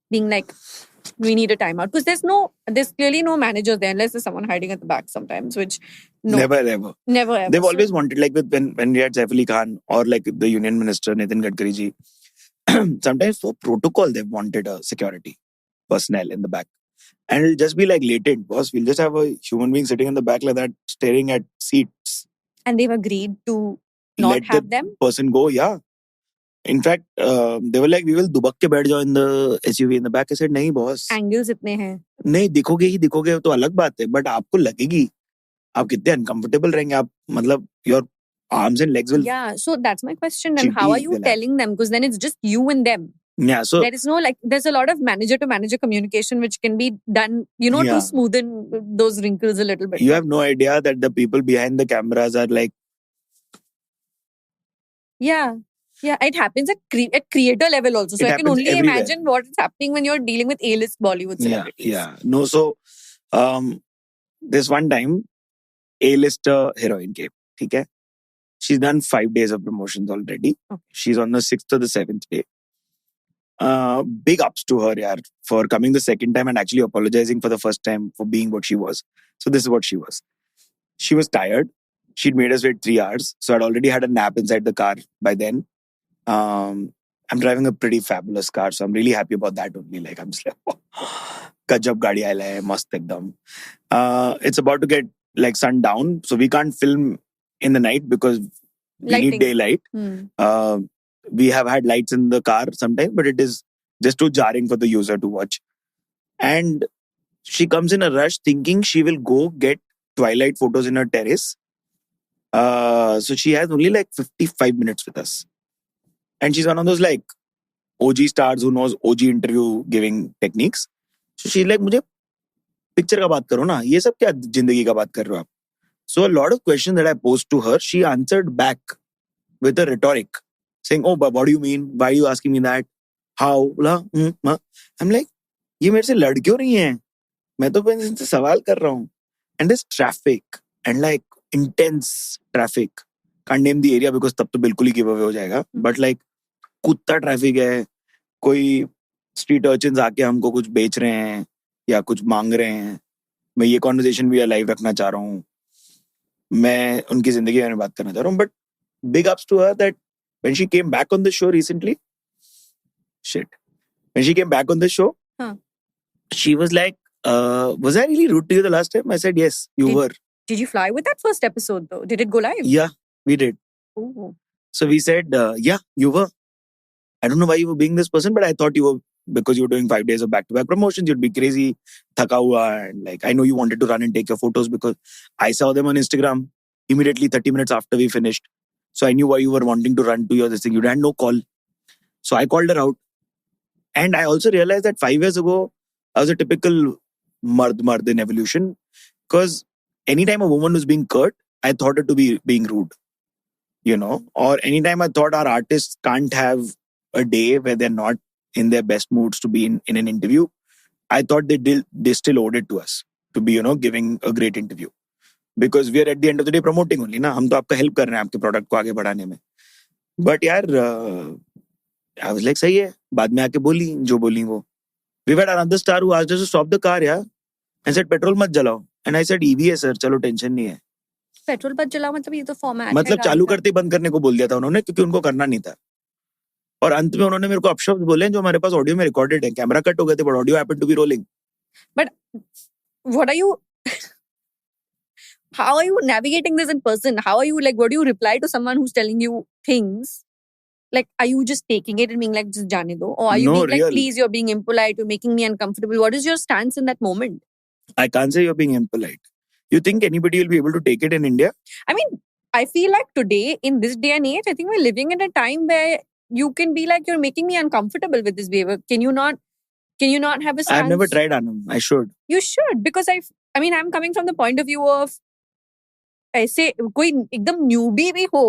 being like, we need a timeout? Because there's clearly no manager there unless there's someone hiding at the back sometimes, which never ever. They've always wanted, like when we had Saif Ali Khan or like the Union Minister Nitin Gadkari ji, sometimes for protocol they've wanted a security personnel in the back. And it'll just be like latent, boss. We'll just have a human being sitting in the back like that, staring at seats. And they've agreed to not have them? Person go, yeah. In fact, they were like, we will dubak ke baith jao in the SUV in the back. I said, nahi boss. Angles itne hain. नहीं दिखोगे तो अलग बात है, but आपको लगेगी. आप कितने uncomfortable रहेंगे, आप मतलब your arms and legs will. Yeah, so that's my question. And how are you telling them? Because then it's just you and them. Yeah, so there is no like, there's a lot of manager to manager communication which can be done, to smoothen those wrinkles a little bit. You have no idea that the people behind the cameras are like. Yeah, it happens at creator level also. So I can only imagine what is happening when you're dealing with A-list Bollywood celebrities. Yeah. No, so this one time, A-lister heroine came. Okay? She's done 5 days of promotions already. Okay. She's on the 6th or the 7th day. Big ups to her, yaar, for coming the second time and actually apologizing for the first time for being what she was. So this is what she was. She was tired. She'd made us wait 3 hours. So I'd already had a nap inside the car by then. I'm driving a pretty fabulous car, so I'm really happy about that only. Like, I'm just like, gajab gaadi aila hai, mast ekdam. It's about to get like sundown, so we can't film in the night because we need daylight. We have had lights in the car sometimes, but it is just too jarring for the user to watch. And she comes in a rush thinking she will go get twilight photos in her terrace. So she has only like 55 minutes with us. And she's one of those like OG stars who knows OG interview giving techniques. So she's like, मुझे picture का बात करो ना, ये सब क्या जिंदगी का बात कर रहे हो आप? So a lot of questions that I posed to her, she answered back with a rhetoric, saying, oh, but what do you mean? Why are you asking me that? How? I'm like, ये मेरे से लड़ क्यों रही हैं? मैं तो बस इनसे सवाल कर रहा हूँ. And there's traffic and like intense traffic. Can't name the area because तब तो बिल्कुल ही give away हो जाएगा. But like कुत्ता ट्रैफिक है, कोई स्ट्रीट अर्चिन्स आके हमको कुछ बेच रहे हैं या कुछ मांग रहे हैं. मैं ये कॉन्वर्सेशन भी लाइव रखना चाह रहा हूँ. मैं उनकी जिंदगी के बारे में बात करना चाह रहा हूँ. But big ups to her that when she came back on the show recently, when she came back on the show, she was like, was I really rude to you the last time? I said yes, you were. Did you fly with that first episode though? Did it go live? Yeah, we did. Ooh. So we said, yeah, you were. I don't know why you were being this person, but I thought you were, because you were doing 5 days of back-to-back promotions, you'd be crazy, thaka hua, and like, I know you wanted to run and take your photos because I saw them on Instagram immediately 30 minutes after we finished. So I knew why you were wanting to run to your this thing. You had no call. So I called her out. And I also realized that 5 years ago, I was a typical mard in evolution, because anytime a woman was being curt, I thought her to be being rude, you know, or anytime I thought our artists can't have a day where they're not in their best moods to be in an interview, I thought they still owed it to us to be, you know, giving a great interview, because we are at the end of the day promoting only ना, हम तो आपका help कर रहे हैं आपके product को आगे बढ़ाने में. But यार, I was like, सही है, बाद में आके बोली जो बोली वो. We had another star who asked us to stop the car, yeah, and said petrol मत जलाओ, and I said EV है sir, चलो टेंशन नहीं है. पेट्रोल मत जलाओ मतलब ये तो फॉर्मेट, मतलब चालू करते ही बंद करने को बोल दिया था उन्होंने, क्योंकि उनको करना नहीं था. और अंत में उन्होंने मेरे को अपशब्द बोले जो हमारे पास ऑडियो में रिकॉर्डेड है. कैमरा कट हो गए थे, but audio happened to be rolling. But what are you, how are you navigating this in person? How are you, like, what do you reply to someone who's telling you things? Like, are you just taking it and being like, just jane do? Or are you being like, please, you're being impolite, you're making me uncomfortable? What is your stance in that moment? I can't say you're being impolite. You think anybody will be able to take it in India? I mean, I feel like today, in this day and age, I think we're living in a time where you can be like, you're making me uncomfortable with this behavior. Can you not have a stance? I've never tried, Anam. I should. You should, because I mean, I'm coming from the point of view of, ऐसे कोई एकदम newbie भी हो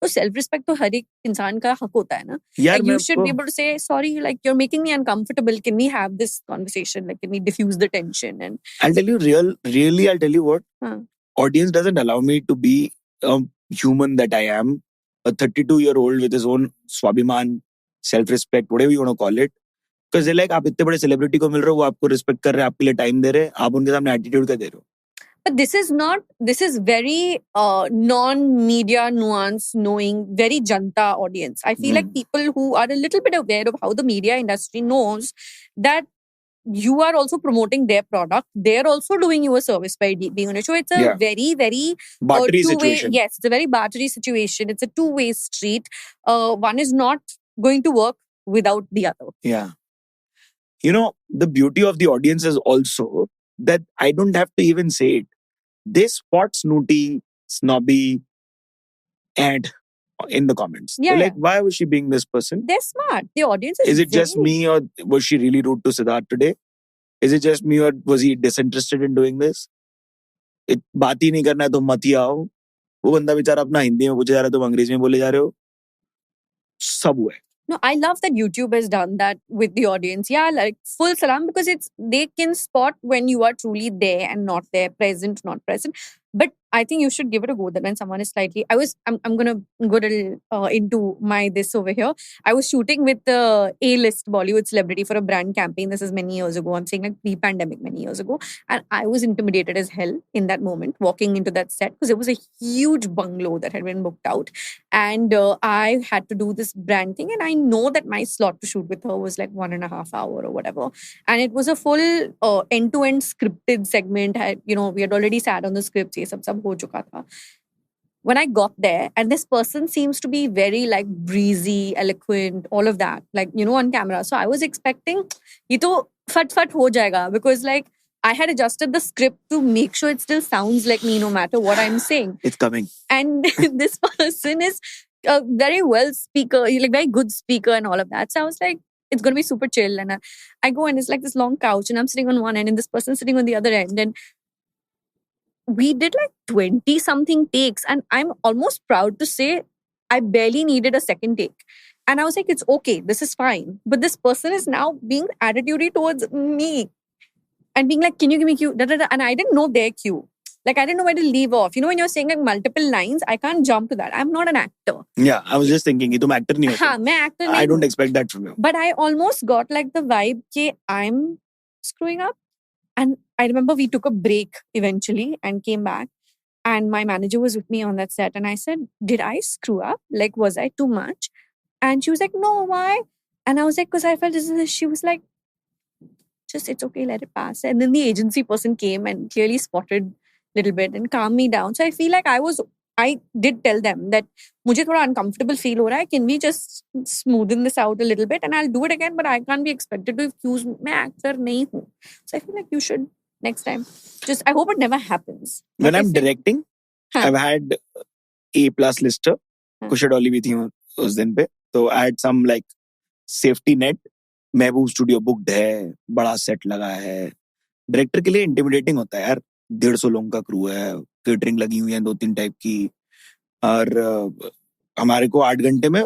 तो self respect तो हर एक इंसान का हक होता है ना. You should be able to say, sorry, like, you're making me uncomfortable. Can we have this conversation? Like, can we diffuse the tension? And I'll tell you, really, I'll tell you what. Audience doesn't allow me to be a human that I am, a 32-year-old with his own swabhiman, self-respect, whatever you want to call it. Because they're like, आप इतने बड़े celebrity को मिल रहे हो, वो आपको respect कर रहे हैं, आपके लिए time दे रहे हैं, आप उनके सामने attitude का दे रहे हो. But this is very non-media nuance knowing, very janta audience. I feel like people who are a little bit aware of how the media industry knows that you are also promoting their product. They're also doing you a service by being on a show. It's a very, very battery situation. Yes, it's a very battery situation. It's a two-way street. One is not going to work without the other. Yeah. You know, the beauty of the audience is also that I don't have to even say it. They spot snooty, snobby, and in the comments. Yeah, they're like, why was she being this person? They're smart. The audience is it just me, or was she really rude to Siddharth today? Is it just me, or was he disinterested in doing this? बात ही नहीं करना है तो मत ही आओ. वो बंदा बेचारा अपना हिंदी में पूछे जा रहा है, तुम अंग्रेजी में बोले जा रहे हो. सब हुआ है. No, I love that YouTube has done that with the audience. Yeah, like full salam, because they can spot when you are truly there and not there, present, not present. But I think you should give it a go. That when someone is slightly, I'm gonna go a little into my this over here. I was shooting with the A-list Bollywood celebrity for a brand campaign. This is many years ago. I'm saying like pre-pandemic, many years ago, and I was intimidated as hell in that moment walking into that set because it was a huge bungalow that had been booked out, and I had to do this brand thing, and I know that my slot to shoot with her was like 1.5 hours or whatever, and it was a full end-to-end scripted segment. We had already sat on the scripts. ये सब हो चुका था. When I got there, and this person seems to be very like breezy, eloquent, all of that, like, on camera. So I was expecting, ये तो फट हो जाएगा, because like I had adjusted the script to make sure it still sounds like me no matter what I'm saying. It's coming. And this person is a very well speaker, like very good speaker and all of that. So I was like, it's going to be super chill. And I go and it's like this long couch and I'm sitting on one end and this person sitting on the other end. And we did like 20 something takes. And I'm almost proud to say I barely needed a second take. And I was like, it's okay. This is fine. But this person is now being attitudey towards me and being like, can you give me cue? And I didn't know their cue. Like, I didn't know where to leave off. When you're saying like multiple lines, I can't jump to that. I'm not an actor. Yeah, I was just thinking, you're actor nahi ho. Haan, main actor nahi I don't expect that from you. But I almost got like the vibe that I'm screwing up. And I remember we took a break eventually and came back. And my manager was with me on that set. And I said, did I screw up? Like, was I too much? And she was like, no, why? And I was like, because I felt this. She was like, just, it's okay, let it pass. And then the agency person came and clearly spotted little bit and calm me down. So I feel like I did tell them that मुझे थोड़ा uncomfortable feel हो रहा है. Can we just smoothen this out a little bit? And I'll do it again, but I can't be expected to accuse me. मैं actor नहीं हूँ. So I feel like you should next time. Just I hope it never happens. When I'm directing, I've had A+ lister. Kusha Dolly भी थी उस दिन पे. So I had some like safety net. Mehboob studio booked है, बड़ा set लगा है. Director के लिए इंटिमिडेटिंग होता है यार. 150 लोगों का क्रू है, केटरिंग लगी हुई है 2-3 टाइप की, और हमारे को 8 घंटे में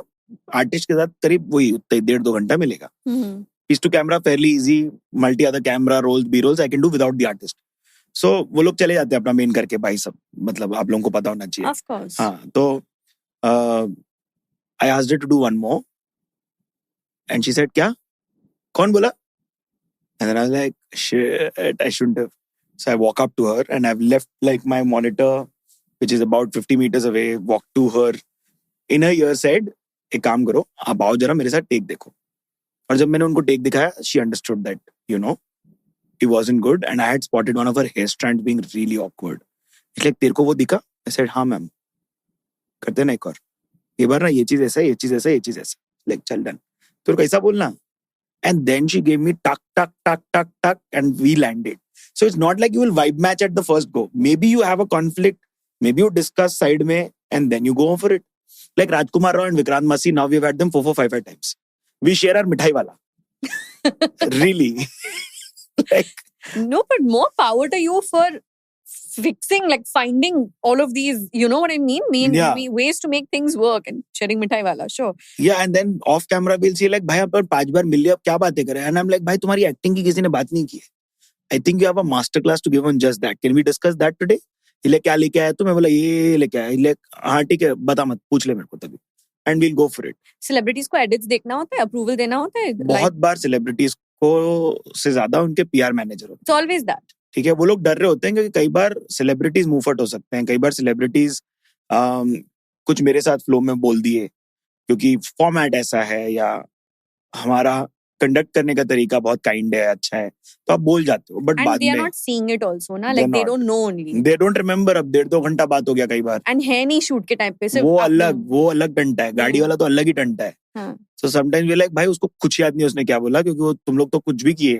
आर्टिस्ट के साथ करीब वही 1.5-2 घंटा मिलेगा. Piece to camera fairly easy, multi other camera rolls, B rolls I can do without the artist. So वो लोग चले जाते हैं अपना मेन करके भाई सब, मतलब आप लोगों को पता होना चाहिए. Of course. हाँ, तो I asked her to do one more and she said क्या, कौन बोला? And then I was like, shit, I shouldn't have. So I walk up to her and I've left like my monitor, which is about 50 meters away, walked to her. In her ear said, एक काम करो, आप आओ जरा मेरे साथ take देखो. और जब मैंने उनको टेक दिखाया, she understood that, it wasn't good. And I had spotted one of her hair strands being really awkward. It's like, तेरे को वो दिखा? I said, हाँ मैम. करते ना एक और. ये बार ना ये चीज ऐसा, ये चीज ऐसा, ये चीज ऐसा. Like, चल डन. तो कैसा बोलना? And then she gave me tuck, and we landed. So it's not like you will vibe match at the first go. Maybe you have a conflict, maybe you discuss side mein, and then you go for it. Like Rajkumar Rao and Vikrant Massey, now we've had them 4, 5 times. We share our mithai wala. Really. No, but more power to you for fixing, like finding all of these, you know what I mean? Ways to make things work and sharing mithai wala, sure. Yeah, and then off camera we'll say like, bhai अपन 5 बार मिल लिया, अब क्या बातें करें? And I'm like, bhai तुम्हारी acting की किसी ने बात नहीं की है. I think you have a master class to give on just that. Can we discuss that today? ये क्या लेके आया तू? मैं बोला ये लेके आया. ये हाँ ठीक है, बता मत, पूछ ले मेरे को तभी. And we'll go for it. Celebrities को edits देखना होता है, approval देना होता है. बहुत बार celebrities को से ज्यादा उनके PR manager होते हैं. It's always that. ठीक है, वो लोग डर रहे होते हैं क्योंकि कई बार सेलिब्रिटीज मुंहफट हो सकते हैं, कई बार सेलिब्रिटीज कुछ मेरे साथ फ्लो में बोल दिए क्योंकि फॉर्मेट ऐसा है या हमारा कंडक्ट करने का तरीका बहुत काइंड है, अच्छा है, तो आप बोल जाते हो. बट बाद में they are not seeing it also ना, like they don't know only. They don't remember. अब 1.5-2 घंटा बात हो गया कई बार. And है नहीं शूट के टाइम पे सिर्फ वो अलग टंटा है, गाड़ी वाला तो अलग ही टंटा है. So sometimes we like भाई उसको कुछ याद नहीं उसने क्या बोला, क्योंकि वो तुम लोग तो कुछ भी किए.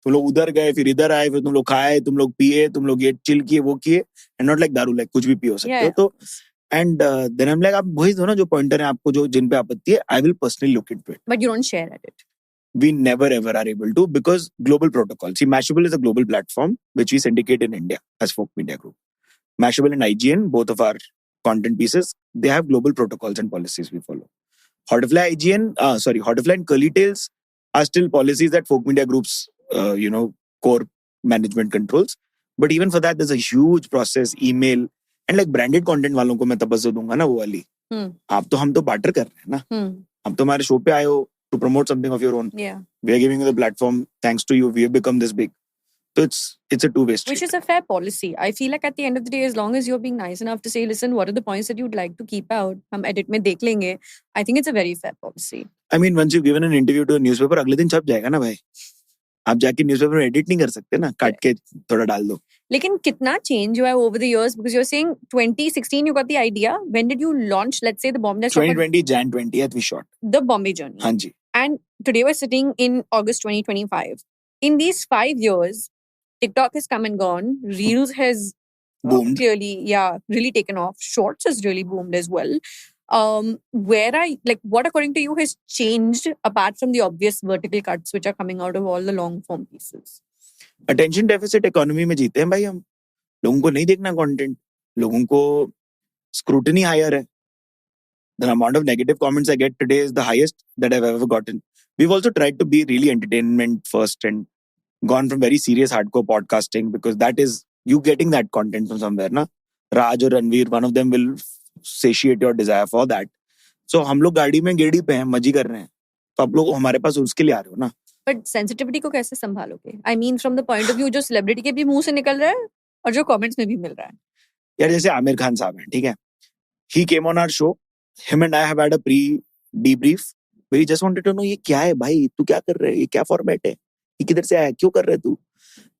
तुम लोग उधर गए, फिर इधर आए, फिर तुम लोग खाए, तुम लोग पिए, तुम लोग ये चिल किए, वो किए, एंड नॉट लाइक दारू, लाइक कुछ भी पियो सकते हो. तो and then I am like, आप वही दो ना जो पॉइंटर है आपको, जो जिन पे आपत्ति है, I will personally look into it. But you don't share it. We never ever are able to, because global protocol. See, Mashable is a global platform which we syndicate in India as Folk Media Group. Mashable and IGN, both of our content pieces, they have global protocols and policies we follow. Hotfly and Curly Tales are still policies that Folk Media Group's core management controls. But even for that, there's a huge process, email, and like branded content वालों को मैं तवज्जो दूंगा ना वो वाली. आप तो हम तो बार्टर कर रहे हैं ना. आप तो हमारे शो पे आए हो to promote something of your own. Yeah. We are giving you the platform. Thanks to you, we have become this big. So it's a two-way street. Which is a fair policy. I feel like at the end of the day, as long as you're being nice enough to say, listen, what are the points that you'd like to keep out? हम edit में देख लेंगे. I think it's a very fair policy. I mean, once you've given an interview to a newspaper, अगले दिन छप जाएगा ना भाई. आप जाके न्यूज़पेपर में एडिट नहीं कर सकते ना, काट के थोड़ा डाल दो. लेकिन कितना चेंज हुआ है over the years? Because you're saying 2016 you got the idea. When did you launch, let's say, the Bombay 2020 Jan 20th we shot. The Bombay Journey. हाँ जी. And today we're sitting in August 2025. In these 5 years, TikTok has come and gone. Reels has boomed. Clearly, really taken off. Shorts has really boomed as well. What according to you has changed apart from the obvious vertical cuts which are coming out of all the long form pieces? Attention deficit economy में जीते हैं भाई हम. लोगों को नहीं देखना content. लोगों को scrutiny higher है. The amount of negative comments I get today is the highest that I've ever gotten. We've also tried to be really entertainment first and gone from very serious hardcore podcasting because that is you getting that content from somewhere na. Raj or Ranveer, one of them will satiate your desire for that. So हम लोग गाड़ी में गेड़ी पे हैं, मजी कर रहे हैं. तो आप लोग हमारे पास उसके लिए आ रहे हो ना. But sensitivity को कैसे संभालोगे? I mean from the point of view जो celebrity के भी मुंह से निकल रहा है और जो comments में भी मिल रहा है. यार जैसे आमिर खान साहब हैं, ठीक है. He came on our show. Him and I have had a pre-debrief. We just wanted to know ये क्या है भाई, तू क्या कर रहे है, ये क्या फॉर्मेट है, ये किधर से आया, क्यों कर रहे तू.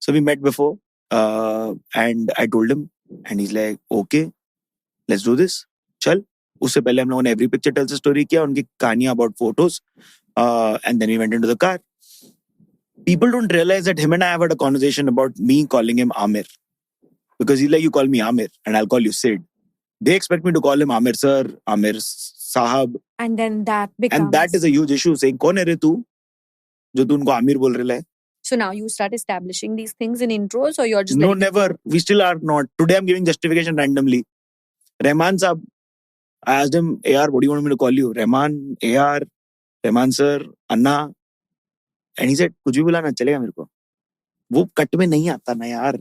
So we met before and I told him and he's like okay let's do this. चल. उससे पहले हम लोगों ने every picture tells a story किया, उनकी कहानियां about photos and then we went into the car. People don't realize that him and I have had a conversation about me calling him Amir because he's like you call me Amir and I'll call you Sid. They expect me to call him Amir sir, Amir Sahab. And then that becomes... And that is a huge issue. Saying, कौन है रे तू जो तू उनको आमिर बोल रहा है? So now you start establishing these things in intros or you're just... No, never. We still are not. Today I'm giving justification randomly. Rahman Saab, I asked him, AR, what do you want me to call you? Rahman, AR, Rahman sir, Anna. And he said, कुछ भी बुलाना चलेगा मेरे को. वो cut में नहीं आता ना यार.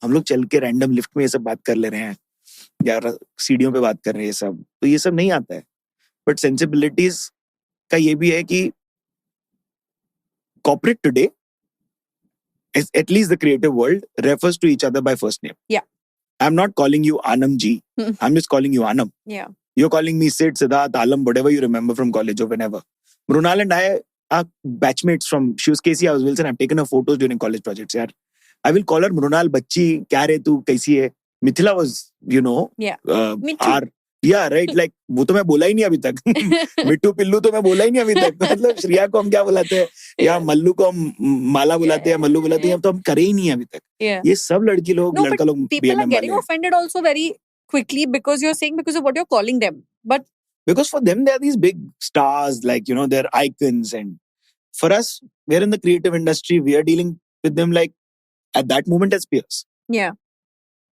हम लोग चल के रैंडम लिफ्ट में ये सब बात कर ले रहे हैं. यार सीढ़ियों पे बात कर रहे हैं ये सब. तो ये सब नहीं आता है. But sensibilities का ये भी है कि corporate today, at least the creative world, refers to each other by first name. Yeah. I'm not calling you Anam Ji. I'm just calling you Anam. Yeah. You're calling me Sid, Siddharth, Alam, whatever you remember from college or whenever. Mrunal and I are batchmates from, she was Casey, I was Wilson. I've taken her photos during college projects. Yaar. I will call her Mrunal Bachchi, kya re tu, kaisi hai? Mithila was, you know, yeah. Me too. Yeah, right. Like, वो तो मैं बोला ही नहीं अभी तक. मिट्टू पिल्लू तो मैं बोला ही नहीं अभी तक. मतलब श्रेया को हम क्या बुलाते हैं या मल्लू को हम माला बुलाते हैं, मल्लू बुलाते हैं, तो हम करे ही नहीं अभी तक. ये सब लड़की लोग, लड़का लोग. People are getting offended also very quickly because you're saying because of what you're calling them. But because for them, they're these big stars, like, you know, they're icons. And for us, we're in the creative industry. We are dealing with them like at that moment as peers. Yeah.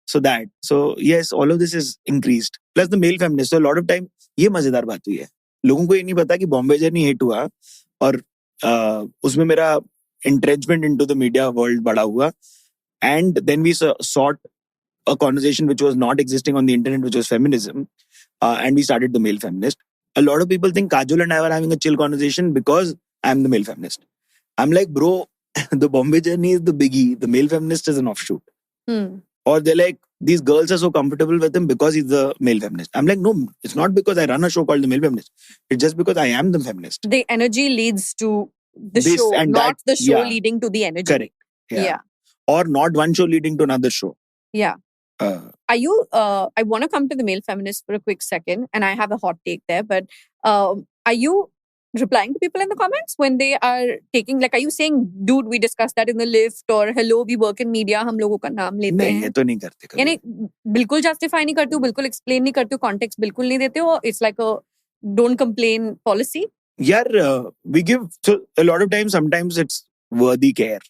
So yes, all of this is increased. Plus the male feminist. So a lot of time, ये मजेदार बात हुई है. लोगों को ये नहीं पता कि बॉम्बे जर्नी हिट हुआ और उसमें मेरा entrenchment into the media world बढ़ा हुआ. And then we sought a conversation which was not existing on the internet, which was feminism. And we started the male feminist. A lot of people think Kajol and I were having a chill conversation because I'm the male feminist. I'm like, bro, the Bombay journey is the biggie. The male feminist is an offshoot. Or they're like, these girls are so comfortable with him because he's the male feminist. I'm like, no, it's not because I run a show called The Male Feminist. It's just because I am the feminist. The energy leads to the show, and not the show leading to the energy. Correct. Yeah. Or not one show leading to another show. Yeah. Are you, I want to come to The Male Feminist for a quick second, and I have a hot take there, but are you replying to people in the comments when they are taking, like, are you saying, dude, we discussed that in the lift, or hello, we work in media, हम लोगों का नाम लेते हैं? नहीं, ये तो नहीं करते. यानी बिल्कुल justify नहीं करते हो, बिल्कुल explain नहीं करते हो, context बिल्कुल नहीं देते हो, it's like a don't complain policy? Yeah, we give, so a lot of times, sometimes it's worthy care.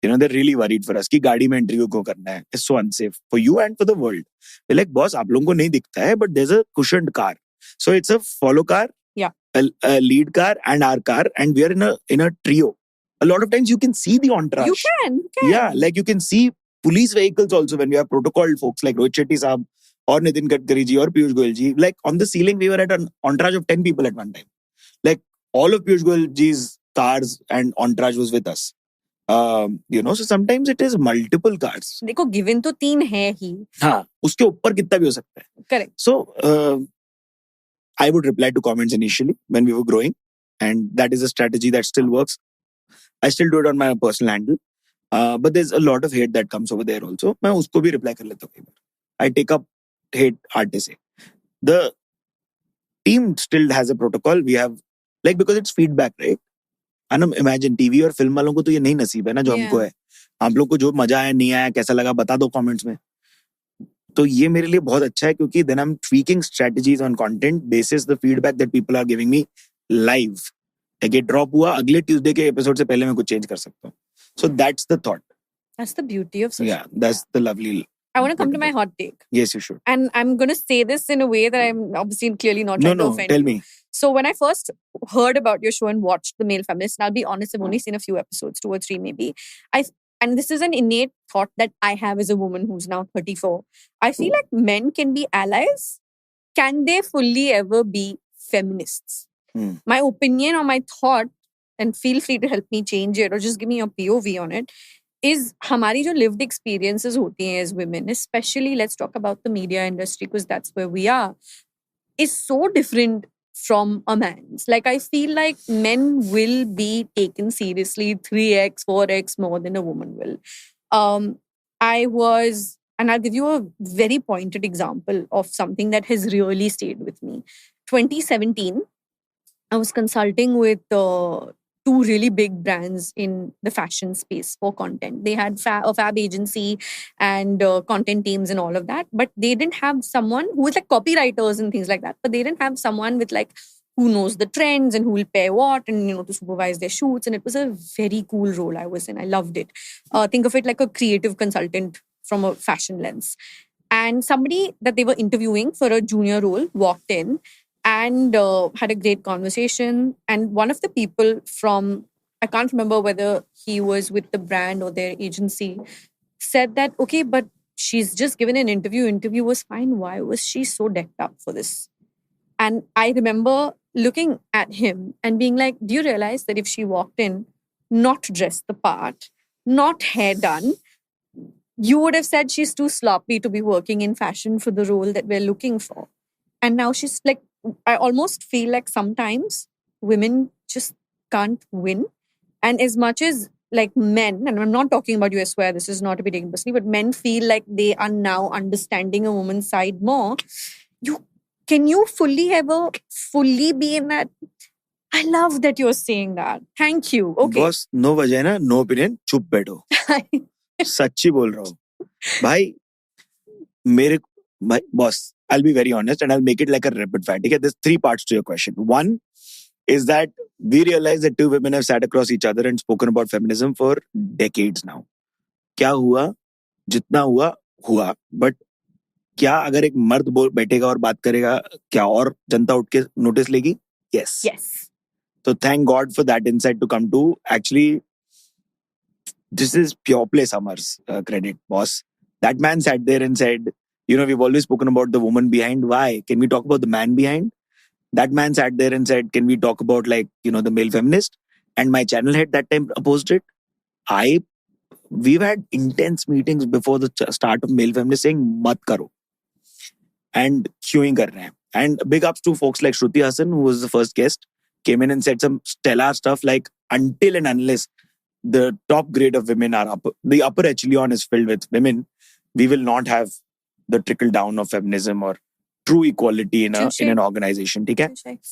You know, they're really worried for us कि गाड़ी में interview को करना है. It's so unsafe for you and for the world. We're like, boss, आप लोगों को नहीं दिखता है, but there's a cushioned car. So it's a follow car. Yeah. A lead car and our car, and we are in a trio. A lot of times you can see the entourage. You can. Yeah, like you can see police vehicles also when we have protocol folks like Rohit Shetty Saab or Nitin Gadkari ji or Piyush Goyal ji. Like on the ceiling, we were at an entourage of 10 people at one time. Like all of Piyush Goyal ji's cars and entourage was with us. So sometimes it is multiple cars. देखो given तो 3 है ही. हाँ, उसके ऊपर कितना भी हो सकता है. Correct. So I would reply to comments initially when we were growing, and that is a strategy that still works. I still do it on my personal handle, but there's a lot of hate that comes over there also. मैं उसको भी reply कर लेता हूँ कई बार. I take up hate आटे से. The team still has a protocol. We have because it's feedback, right? And imagine TV और फिल्म वालों को तो ये नहीं नसीब है ना जो हमको है. आप लोग को जो मजा आया नहीं आया कैसा लगा बता दो कमेंट्स में. तो ये मेरे लिए बहुत अच्छा है क्योंकि then I'm tweaking strategies on content basis the feedback that people are giving me live. ये ड्रॉप हुआ अगले ट्यूसडे के एपिसोड से पहले मैं कुछ चेंज कर सकता हूँ. So that's the thought. That's the beauty of social media. That's the lovely. I want to come to my hot take. Yes, you should. And I'm going to say this in a way that I'm obviously clearly not trying to offend. Tell me. So when I first heard about your show and watched The Male Feminist, and I'll be honest, I've only seen a few episodes, 2 or 3 maybe. And this is an innate thought that I have as a woman who's now 34. I feel like men can be allies. Can they fully ever be feminists? My opinion or my thought, and feel free to help me change it or just give me your POV on it, is हमारी जो lived experiences होती हैं as women, especially let's talk about the media industry because that's where we are, is so different from a man's. Like I feel like men will be taken seriously 3x, 4x more than a woman will. And I'll give you a very pointed example of something that has really stayed with me. 2017, I was consulting with 2 really big brands in the fashion space for content. They had a fab agency and content teams and all of that. But they didn't have someone who was like copywriters and things like that. But they didn't have someone with like who knows the trends and who will pair what and, to supervise their shoots. And it was a very cool role I was in. I loved it. Think of it like a creative consultant from a fashion lens. And somebody that they were interviewing for a junior role walked in and had a great conversation. And one of the people from, I can't remember whether he was with the brand or their agency, said that, okay, but she's just given an interview. Interview was fine. Why was she so decked up for this? And I remember looking at him and being like, do you realize that if she walked in, not dressed the part, not hair done, you would have said she's too sloppy to be working in fashion for the role that we're looking for. And now she's like, I almost feel like sometimes women just can't win. And as much as like men, and I'm not talking about you, I swear, this is not to be taken personally, but men feel like they are now understanding a woman's side more. Can you fully be in that? I love that you're saying that. Thank you. Okay. Boss, no vagina, no opinion, chup बैठो. सच्ची बोल रहा हूँ. भाई, boss, I'll be very honest and I'll make it like a rapid fire. Okay? There's 3 parts to your question. One is that we realize that 2 women have sat across each other and spoken about feminism for decades now. क्या हुआ? जितना हुआ. But क्या अगर एक मर्द बैठेगा और बात करेगा क्या और जनता उठ के नोटिस लेगी? Yes. So thank God for that insight to come to. Actually, this is pure play Summers credit, boss. That man sat there and said, we've always spoken about the woman behind. Why? Can we talk about the man behind? That man sat there and said, can we talk about the male feminist? And my channel head that time opposed it. We've had intense meetings before the start of Male Feminist saying, mat karo. And queuing kar rahe hain. And big ups to folks like Shruti Hassan, who was the first guest, came in and said some stellar stuff like until and unless the top grade of women are up, the upper echelon is filled with women, we will not have the trickle down of feminism or true equality in an organization. Okay?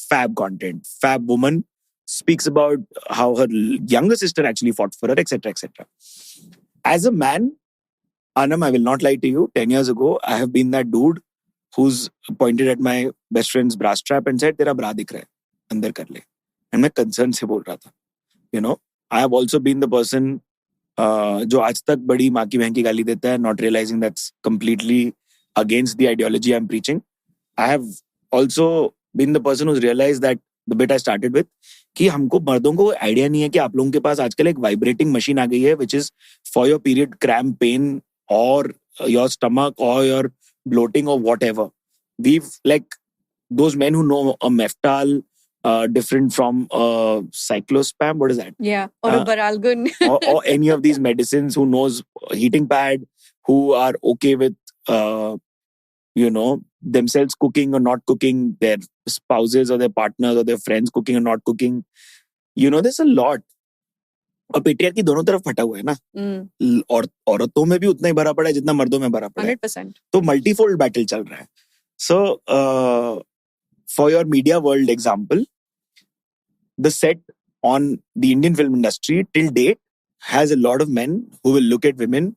Fab content. Fab woman speaks about how her younger sister actually fought for her, etc., etc. As a man, Anam, I will not lie to you, 10 years ago, I have been that dude who's pointed at my best friend's bra strap and said, Tera bra dikh raha hai, andar kar le. And मैं concern से बोल रहा था. I have also been the person जो आज तक बड़ी माँ की बहन की गाली देता है, not realizing that's completely against the ideology I'm preaching. I have also been the person who's realized that the bit I started with, कि हमको मर्दों को आइडिया नहीं है कि आप लोगों के पास आजकल एक वाइब्रेटिंग मशीन आ गई है, which is for your period cramp pain or your stomach or your bloating or whatever. We've like those men who know a Meftal different from cyclospam. What is that? Yeah, or a Baralgun. or any of these medicines, who knows heating pad, who are okay with, themselves cooking or not cooking, their spouses or their partners or their friends cooking or not cooking. There's a lot. और patriarchy दोनों तरफ फटा हुआ है ना, और औरतों में भी उतना ही भरा पड़ा है जितना मर्दों में भरा पड़ा है. 100%. तो मल्टीफोल्ड बैटल चल रहा है. So, for your media world example, the set on the Indian film industry till date has a lot of men who will look at women,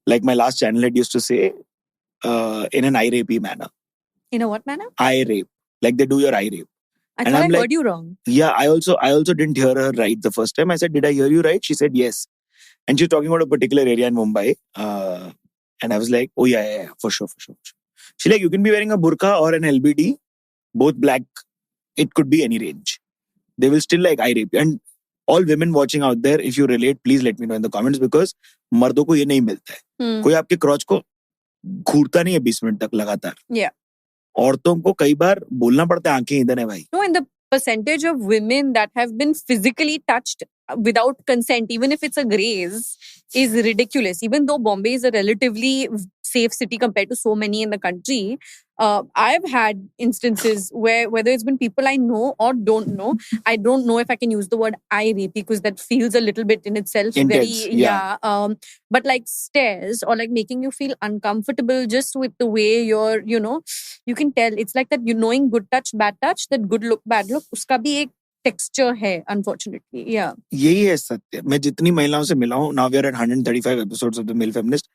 like my last channel head used to say, in an eye rapey manner. In a what manner? Eye rape. Like they do your eye rape. I thought I heard you wrong. Yeah, I also didn't hear her right the first time. I said, did I hear you right? She said, yes. And she's talking about a particular area in Mumbai. And I was like, oh yeah, for sure. She's like, you can be wearing a burqa or an LBD, both black. It could be any range. They will still like eye rape. And all women watching out there, if you relate, please let me know in the comments, because मर्दों को ये नहीं मिलता है. कोई आपके crotch को घूरता नहीं है 20 मिनट तक लगातार. Yeah. औरतों को कई बार बोलना पड़ता है आंखें इधर है भाई. No, and the percentage of women that have been physically touched without consent, even if it's a graze, is ridiculous. Even though Bombay is a relatively safe city compared to so many in the country, I've had instances where, whether it's been people I know or don't know, I don't know if I can use the word eye rape because that feels a little bit in itself intense, very, but like stares or like making you feel uncomfortable just with the way you're, you can tell. It's like that, knowing good touch, bad touch, that good look, bad look, uska bhi ek texture hai, unfortunately. Yeah. यही है सत्य. मैं जितनी महिलाओं से मिला हूँ, now we are at 135 episodes of The Male Feminist.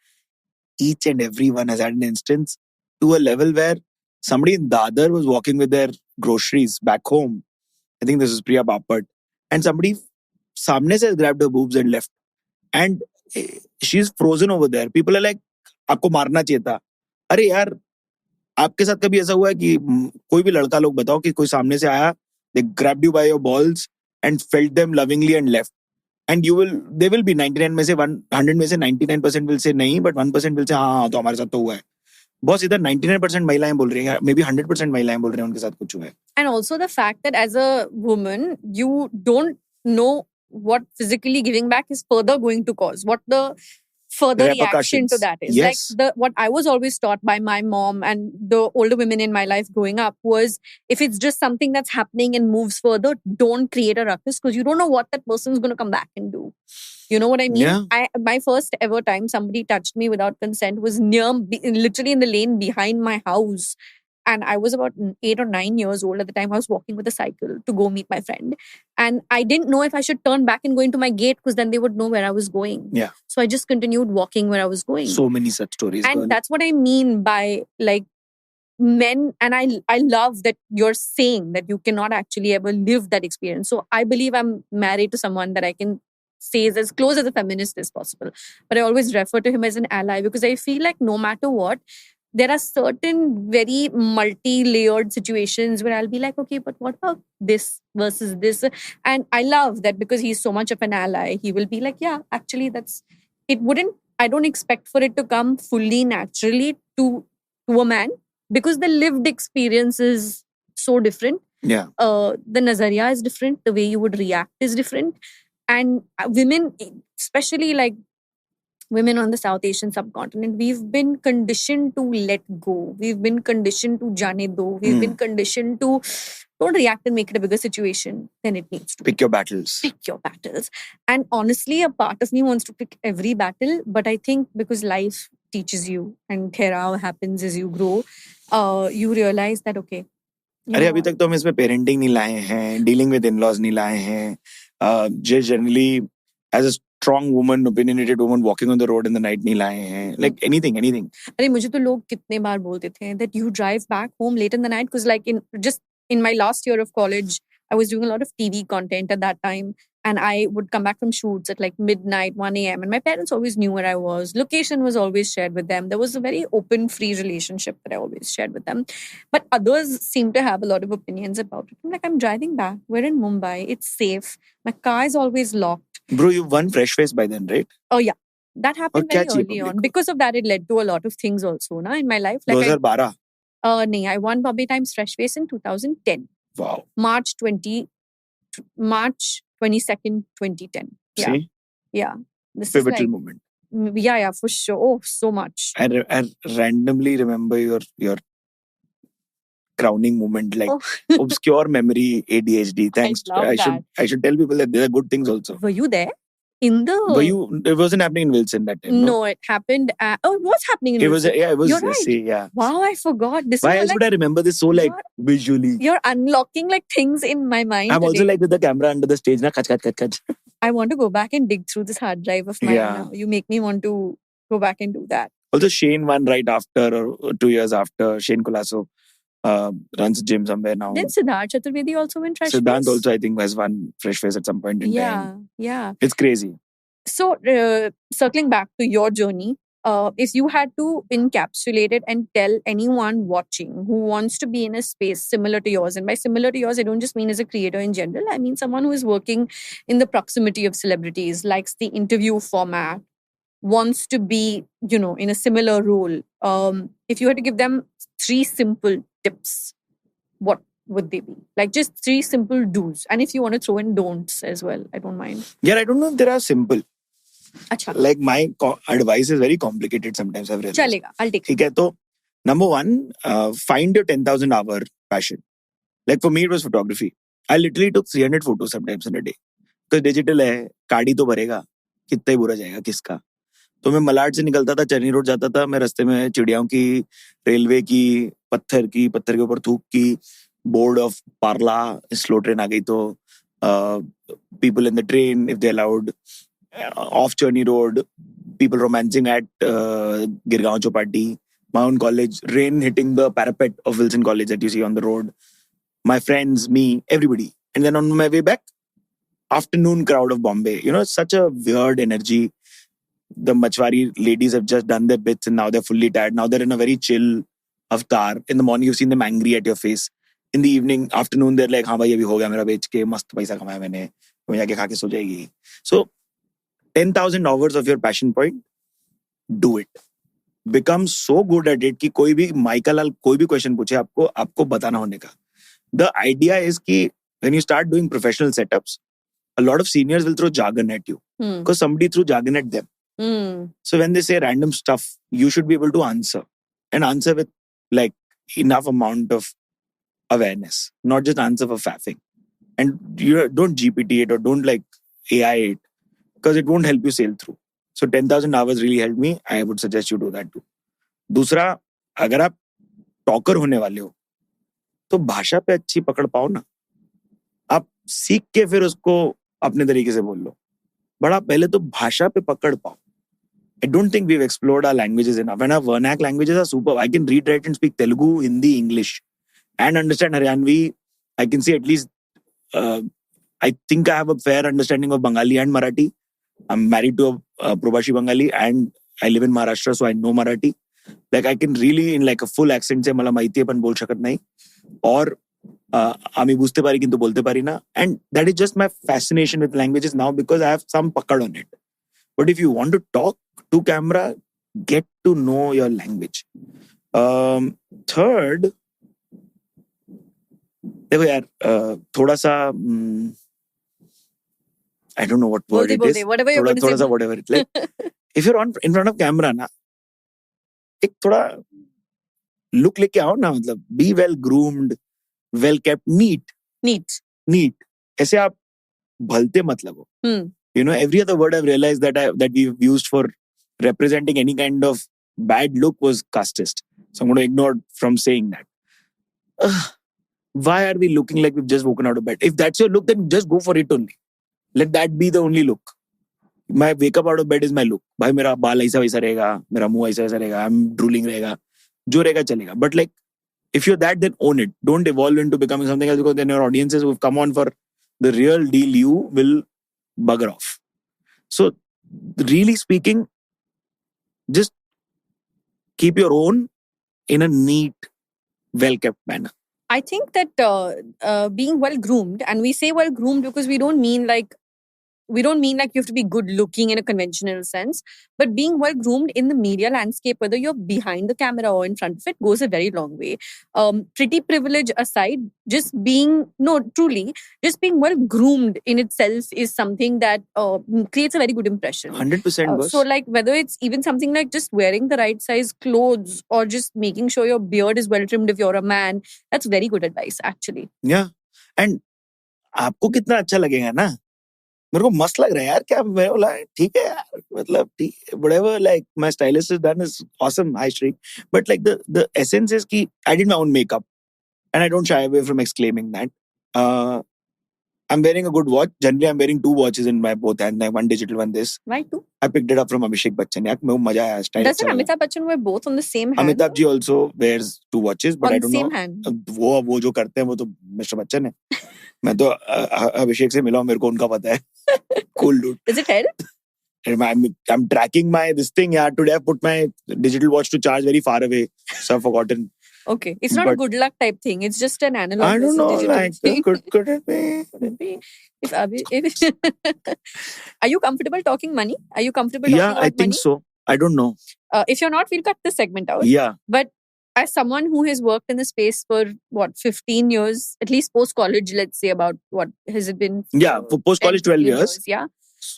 Each and every one has had an instance to a level where somebody in Dadar was walking with their groceries back home. I think this is Priya Bapat. And somebody सामने से grabbed her boobs and left. And she's frozen over there. People are like, आपको मारना चाहिए था. अरे यार, आपके साथ कभी ऐसा हुआ है कि कोई भी लड़का लोग बताओ कि कोई सामने से आया, they grabbed you by your balls and felt them lovingly and left. And they will be 99 में से 100 में से 99% will say नहीं, but 1% will say हाँ तो हमारे साथ तो हुआ है. बॉस इधर 99% महिलाएं बोल रही हैं, maybe 100% महिलाएं बोल रही हैं उनके साथ कुछ हुआ है. And also the fact that as a woman, you don't know what physically giving back is further going to cause, what the further reaction to that is. Yes. Like what I was always taught by my mom and the older women in my life growing up was, if it's just something that's happening and moves further, don't create a ruckus because you don't know what that person's going to come back and do. You know what I mean? Yeah. My first ever time somebody touched me without consent was literally in the lane behind my house. And I was about 8 or 9 years old at the time. I was walking with a cycle to go meet my friend. And I didn't know if I should turn back and go into my gate because then they would know where I was going. Yeah. So I just continued walking where I was going. So many such stories. And girl. that's what I mean by like men. And I love that you're saying that you cannot actually ever live that experience. So I believe I'm married to someone that I can say is as close as a feminist as possible. But I always refer to him as an ally because I feel like no matter what, there are certain very multi-layered situations where I'll be like, okay, but what about this versus this? And I love that because he's so much of an ally. He will be like, yeah, actually I don't expect for it to come fully naturally to a man because the lived experience is so different. Yeah. The nazariya is different. The way you would react is different. And women, especially like women on the South Asian subcontinent, we've been conditioned to let go. We've been conditioned to jaane do. We've been conditioned to don't react and make it a bigger situation than it needs to. Pick your battles. Pick your battles. And honestly, a part of me wants to pick every battle, but I think because life teaches you and ठहराव happens as you grow, you realize that, okay. अरे अभी तक तो हम इसमें parenting नहीं लाए हैं, डीलिंग विद इन-लॉज नहीं लाए हैं. Just generally as a strong woman, opinionated woman walking on the road in the night नहीं लाए हैं. Like anything. अरे मुझे तो लोग कितने बार बोलते थे that you drive back home late in the night because like in my last year of college, I was doing a lot of TV content at that time. And I would come back from shoots at like midnight, 1 a.m. And my parents always knew where I was. Location was always shared with them. There was a very open, free relationship that I always shared with them. But others seem to have a lot of opinions about it. I'm like, I'm driving back. We're in Mumbai. It's safe. My car is always locked. Bro, you've won Fresh Face by then, right? Oh, yeah. That happened very early on. Because of that, it led to a lot of things also in my life. Like 2012? I won Bombay Times Fresh Face in 2010. Wow. March 22nd, 2010. Yeah. See? Yeah. This pivotal moment. Yeah, for sure. Oh, so much. I randomly remember your crowning moment, like obscure memory, ADHD. Thanks. I should tell people that there are good things also. Were you there? It wasn't happening in Wilson that time. No, it happened. It was happening in Wilson. It was. You're right. Yeah. Wow, I forgot. Why else would I remember this so visually? You're unlocking things in my mind. I'm also with the camera under the stage. Kach. I want to go back and dig through this hard drive of mine now. You make me want to go back and do that. Also, Shane won right after or 2 years after. Shane Colasso runs gym somewhere now. Then Siddharth Chaturvedi also won Fresh Face. Siddharth also, I think, has won Fresh Face at some point in time. Yeah. It's crazy. So, circling back to your journey, if you had to encapsulate it and tell anyone watching who wants to be in a space similar to yours, and by similar to yours, I don't just mean as a creator in general, I mean someone who is working in the proximity of celebrities, likes the interview format, wants to be, in a similar role. If you had to give them 3 simple tips, what would they be? Like just 3 simple do's. And if you want to throw in don'ts as well, I don't mind. Yeah, I don't know if there are simple. Achha. Like my advice is very complicated sometimes, I've realized. Chalega, I'll take it. So, number 1, find your 10,000 hour passion. Like for me, it was photography. I literally took 300 photos sometimes in a day. Because digital hai, kaadi to bharega. Kitta hi bura jayega, kiska. तो मैं मलाड से निकलता था, चरनी road जाता था, मैं रास्ते में चिड़ियाओं की, रेलवे की, पत्थर के ऊपर थूक की, board of Parle, slow train आ गई तो people in the train if they allowed, off Churni Road, people romancing at Girgaon Chopati, my own college, rain hitting the parapet of Wilson College that you see on the road, my friends, me, everybody. And then on my way back, afternoon crowd of Bombay. Such a weird energy. The Machwari ladies have just done their bits and now they're fully tired. Now they're in a very chill avatar. In the morning, you've seen them angry at your face. In the evening, afternoon, they're like, हाँ भाई अभी हो गया मेरा बेच के मस्त पैसा कमाया मैंने, मैं जाके खा के सो जाएगी. So 10,000 hours of your passion point, do it. Become so good at it कि कोई भी माइकल लाल कोई भी क्वेश्चन पूछे आपको बताना होने का. The idea is कि when you start doing professional setups, a lot of seniors will throw jargon at you because somebody threw jargon at them. So when they say random stuff, you should be able to answer with like enough amount of awareness, not just answer for faffing. And you don't GPT it or don't like AI it because it won't help you sail through. So 10,000 hours really helped me. I would suggest you do that too. दूसरा, अगर आप talker होने वाले हो तो भाषा पे अच्छी पकड़ पाओ ना. आप सीख के फिर उसको अपने तरीके से बोल लो. बट आप पहले तो भाषा पे पकड़ पाओ. I don't think we've explored our languages enough. And our vernac languages are super. I can read, write and speak Telugu, Hindi, English and understand Haryanvi. I can see at least, I think I have a fair understanding of Bengali and Marathi. I'm married to a Probashi Bengali and I live in Maharashtra, so I know Marathi. Like I can really in like a full accent say मला माहिती आहे पण बोल शकत नाही. और आम्ही बुझते पारी किंतु बोलते पारी ना. And that is just my fascination with languages now because I have some pakad on it. But if you want to talk to camera, get to know your language. Third, देखो यार थोड़ा सा I don't know what word it is. Whatever you're going to say. Whatever it like. If you're in front of camera ना, एक थोड़ा look लेके आओ ना, मतलब be well groomed, well kept, neat. ऐसे आप भलते मत लगो. Every other word I've realized that we've used for representing any kind of bad look was casteist. So I'm going to ignore from saying that. Why are we looking like we've just woken out of bed? If that's your look, then just go for it only. Let that be the only look. My wake up out of bed is my look. भाई मेरा बाल ऐसा वैसा रहेगा, मेरा मुंह ऐसा वैसा रहेगा, I'm drooling रहेगा, जो रहेगा चलेगा. But like, if you're that, then own it. Don't evolve into becoming something else because then your audiences who've come on for the real deal, you will bugger off. So, really speaking, just keep your own in a neat, well-kept manner. I think that being well-groomed, and we say well-groomed because we don't mean like we don't mean like you have to be good looking in a conventional sense, but being well groomed in the media landscape, whether you're behind the camera or in front of it, goes a very long way. Pretty privilege aside, just being well groomed in itself is something that creates a very good impression. 100%. So like whether it's even something like just wearing the right size clothes or just making sure your beard is well trimmed if you're a man, that's very good advice actually. Yeah. And आपको कितना अच्छा लगेगा ना, मेरे को मस्त लग रहा है यार, क्या मैं बोला ठीक है यार, मतलब ठीक है, whatever like my stylist has done is awesome, high streak, but like the essence is कि I did my own makeup and I don't shy away from exclaiming that. I'm wearing a good watch. Generally, I'm wearing 2 watches in my both hands, like one digital, one this. Why 2? I picked it up from Abhishek Bachchan. यार मेरे को मजा आया style. Doesn't Amitabh Bachchan wear both on the same hand? Amitabh ji also wears 2 watches, but on I don't same know. Hand. वो जो करते हैं वो तो मिस्टर बच्चन है. मैं तो अभिषेक से मिला हूँ, मेरे को उनका पता है. Cool dude. Does it help? I'm tracking my this thing. Yeah, today I put my digital watch to charge very far away, so I've forgotten. Okay, it's not a good luck type thing. It's just an analog. I don't know. Like, could it be? Are you comfortable talking money? Are you comfortable talking about money? Yeah, I think so. I don't know. If you're not, we'll cut this segment out. Yeah. But as someone who has worked in the space for 15 years, at least post college, let's say about what has it been? Yeah, for post college 12 years. Yeah.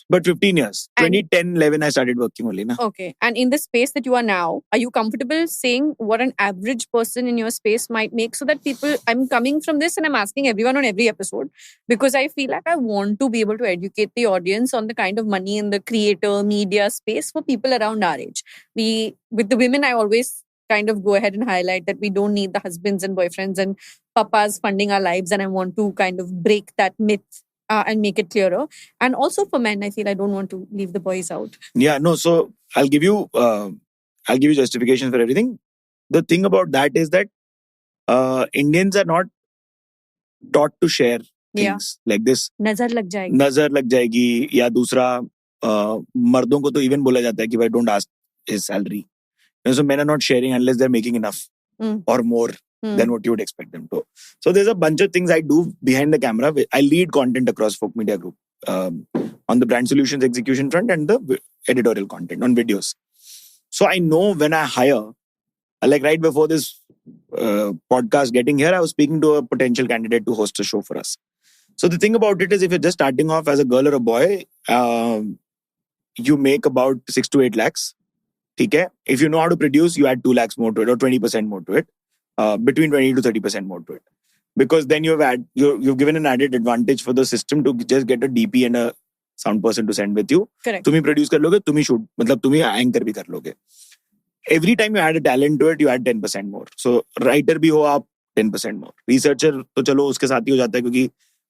But 15 years. 2010, 11, I started working only. Na? Okay. And in the space that you are now, are you comfortable saying what an average person in your space might make so that people, I'm coming from this and I'm asking everyone on every episode because I feel like I want to be able to educate the audience on the kind of money in the creator media space for people around our age. With the women, I always kind of go ahead and highlight that we don't need the husbands and boyfriends and papas funding our lives. And I want to kind of break that myth. And make it clearer. And also for men, I feel I don't want to leave the boys out. Yeah, no. So I'll give you justification for everything. The thing about that is that Indians are not taught to share things like this. नजर लग जाएगी या दूसरा मर्दों को तो even बोला जाता है कि भाई don't ask his salary. So men are not sharing unless they're making enough or more than what you would expect them to. So there's a bunch of things I do behind the camera. I lead content across Folk Media Group on the brand solutions execution front and the editorial content on videos. So I know when I hire, like right before this podcast getting here, I was speaking to a potential candidate to host a show for us. So the thing about it is if you're just starting off as a girl or a boy, you make about 6 to 8 lakhs. Okay? If you know how to produce, you add 2 lakhs more to it or 20% more to it. Between 20 to 30% more to it. Because then you've given an added advantage for the system to just get a DP and a sound person to send with you. Correct. तुम ही produce कर लोगे, तुम ही shoot, मतलब तुम ही anchor भी कर लोगे. Every time you add a talent to it, you add 10% more. So writer भी हो आप 10% more. Researcher तो चलो उसके साथ ही हो जाता है क्योंकि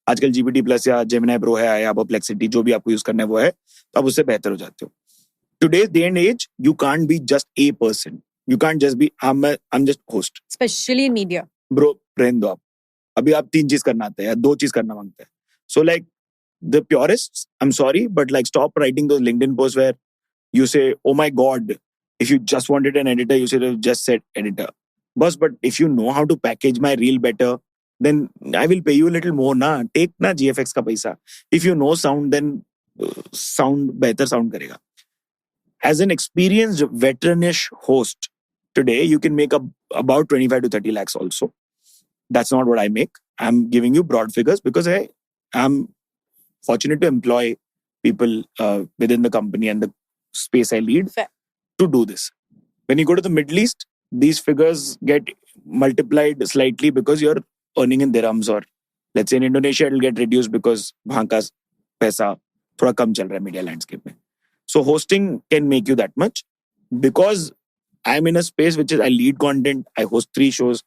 आजकल GPT Plus या Gemini Pro है या Perplexity जो भी आपको use करना है वो है, तो आप उससे बेहतर हो जाते हो. Today's day and age, you can't be just a person. You can't just be, I'm just host. Especially in media. Bro, रहने दो आप. अभी आप 3 चीज करना आता है या 2 चीज करना मांगते हैं. So like, the purists, I'm sorry, but like stop writing those LinkedIn posts where you say, oh my God, if you just wanted an editor, you should have just said editor. But if you know how to package my reel better, then I will pay you a little more na. Take na GFX ka paisa. If you know sound, then better sound karega. As an experienced veteranish host, today you can make about 25 to 30 lakhs also. That's not what I make. I'm giving you broad figures because I'm fortunate to employ people within the company and the space I lead to do this. When you go to the Middle East, these figures get multiplied slightly because you're earning in dirhams, or let's say in Indonesia, it'll get reduced because वहाँ का पैसा थोड़ा कम चल रहा है media landscape में. So hosting can make you that much because I'm in a space which is I lead content. I host 3 shows.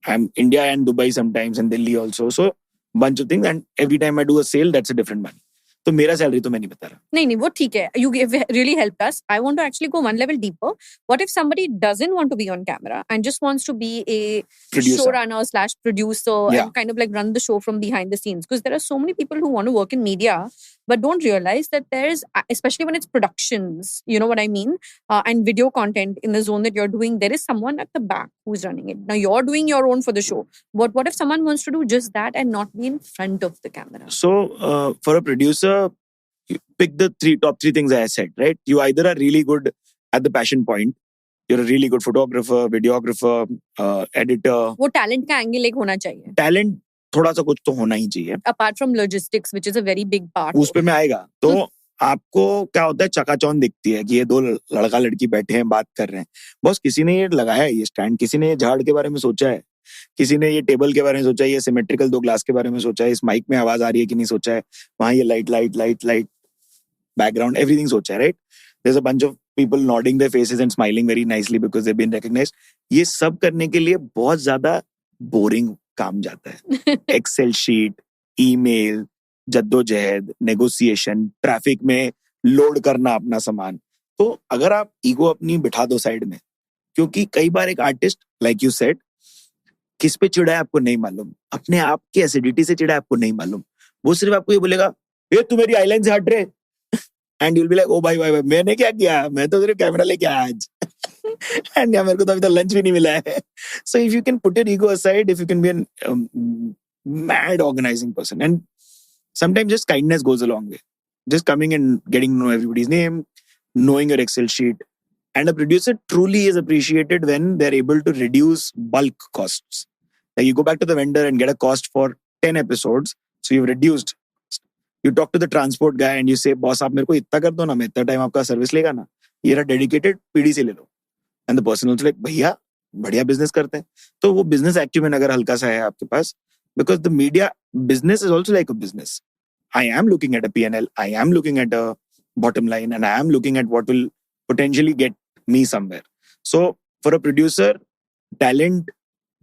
I'm India and Dubai sometimes and Delhi also. So bunch of things, and every time I do a sale, that's a different money. तो मेरा salary तो मैं नहीं बता रहा. नहीं वो ठीक है. You really helped us. I want to actually go one level deeper. What if somebody doesn't want to be on camera and just wants to be a showrunner / producer and kind of like run the show from behind the scenes? Because there are so many people who want to work in media but don't realize that there's, especially when it's productions, you know what I mean? And video content in the zone that you're doing, there is someone at the back who's running it. Now you're doing your own for the show. But what if someone wants to do just that and not be in front of the camera? So for a producer, You pick the top three things I said, right? You either are really good at the passion point, you're a really good photographer, videographer, editor. वो talent का angle एक होना चाहिए. Talent थोड़ा सा कुछ तो होना ही चाहिए. Apart from logistics, which is a very big part. उस पे मैं आएगा. तो आपको क्या होता है, चकाचौंध दिखती है कि ये दो लड़का लड़की बैठे हैं, बात कर रहे हैं. बॉस, किसी ने ये लगाया है ये स्टैंड, किसी ने ये झाड़ के बारे में सोचा है, किसी ने ये टेबल के बारे में सोचा है, ये सिमेट्रिकल 2 ग्लास के बारे में सोचा है, इस माइक में आवाज आ रही है कि नहीं सोचा है, वहां ये लाइट बैकग्राउंड, एवरीथिंग सोचा है, right? There's a bunch of people nodding their faces and smiling very nicely because they've been recognized. ये सब करने के लिए बहुत ज्यादा बोरिंग काम जाता है. एक्सेल शीट, ईमेल, जद्दोजहद, नेगोशिएशन, ट्रैफिक में लोड करना अपना सामान. तो अगर आप ईगो अपनी बिठा दो साइड में, क्योंकि कई बार एक आर्टिस्ट, लाइक यू सेड, किस पे चिढ़ा है आपको नहीं मालूम, अपने आप की एसिडिटी से चिढ़ा है आपको नहीं मालूम. वो सिर्फ आपको ये बोलेगा, ये तू मेरी आईलाइन से हट रहे. And you'll be like, oh भाई मैंने क्या किया, मैं तो सिर्फ कैमरा लेके आया आज. And यार मेरे को तो अभी तक लंच भी नहीं मिला है. So if you can put your ego aside, if you can be a mad organizing person, and sometimes just kindness goes a long way. Just coming and getting to know everybody's name, knowing your Excel sheet. And a producer truly is appreciated when they're able to reduce bulk costs. Like you go back to the vendor and get a cost for 10 episodes. So you've reduced. You talk to the transport guy and you say, boss, आप मेरे को इतना कर दो ना, मैं इतना time आपका सर्विस लेगा ना, ये रहा डेडिकेटेड, पीडी से ले लो. And the person also like, भैया बढ़िया बिजनेस करते हैं. तो वो बिजनेस एक्टिवमेंट अगर हल्का सा है आपके पास, because the media business is also like a business. I am looking at a P&L, I am looking at a bottom line, and I am looking at what will potentially get me somewhere. So for a producer, talent,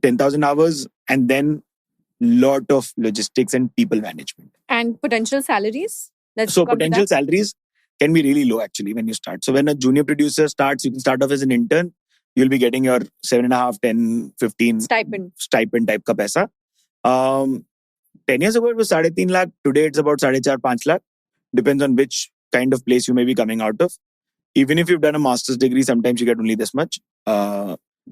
10,000 hours, and then lot of logistics and people management. And potential salaries? So potential salaries can be really low actually when you start. So when a junior producer starts, you can start off as an intern. You'll be getting your 7.5, 10, 15 stipend type ka paisa. 10 years ago it was 3.5 lakh. Today it's about 4.5 lakh. Depends on which kind of place you may be coming out of. Even if you've done a master's degree, sometimes you get only this much.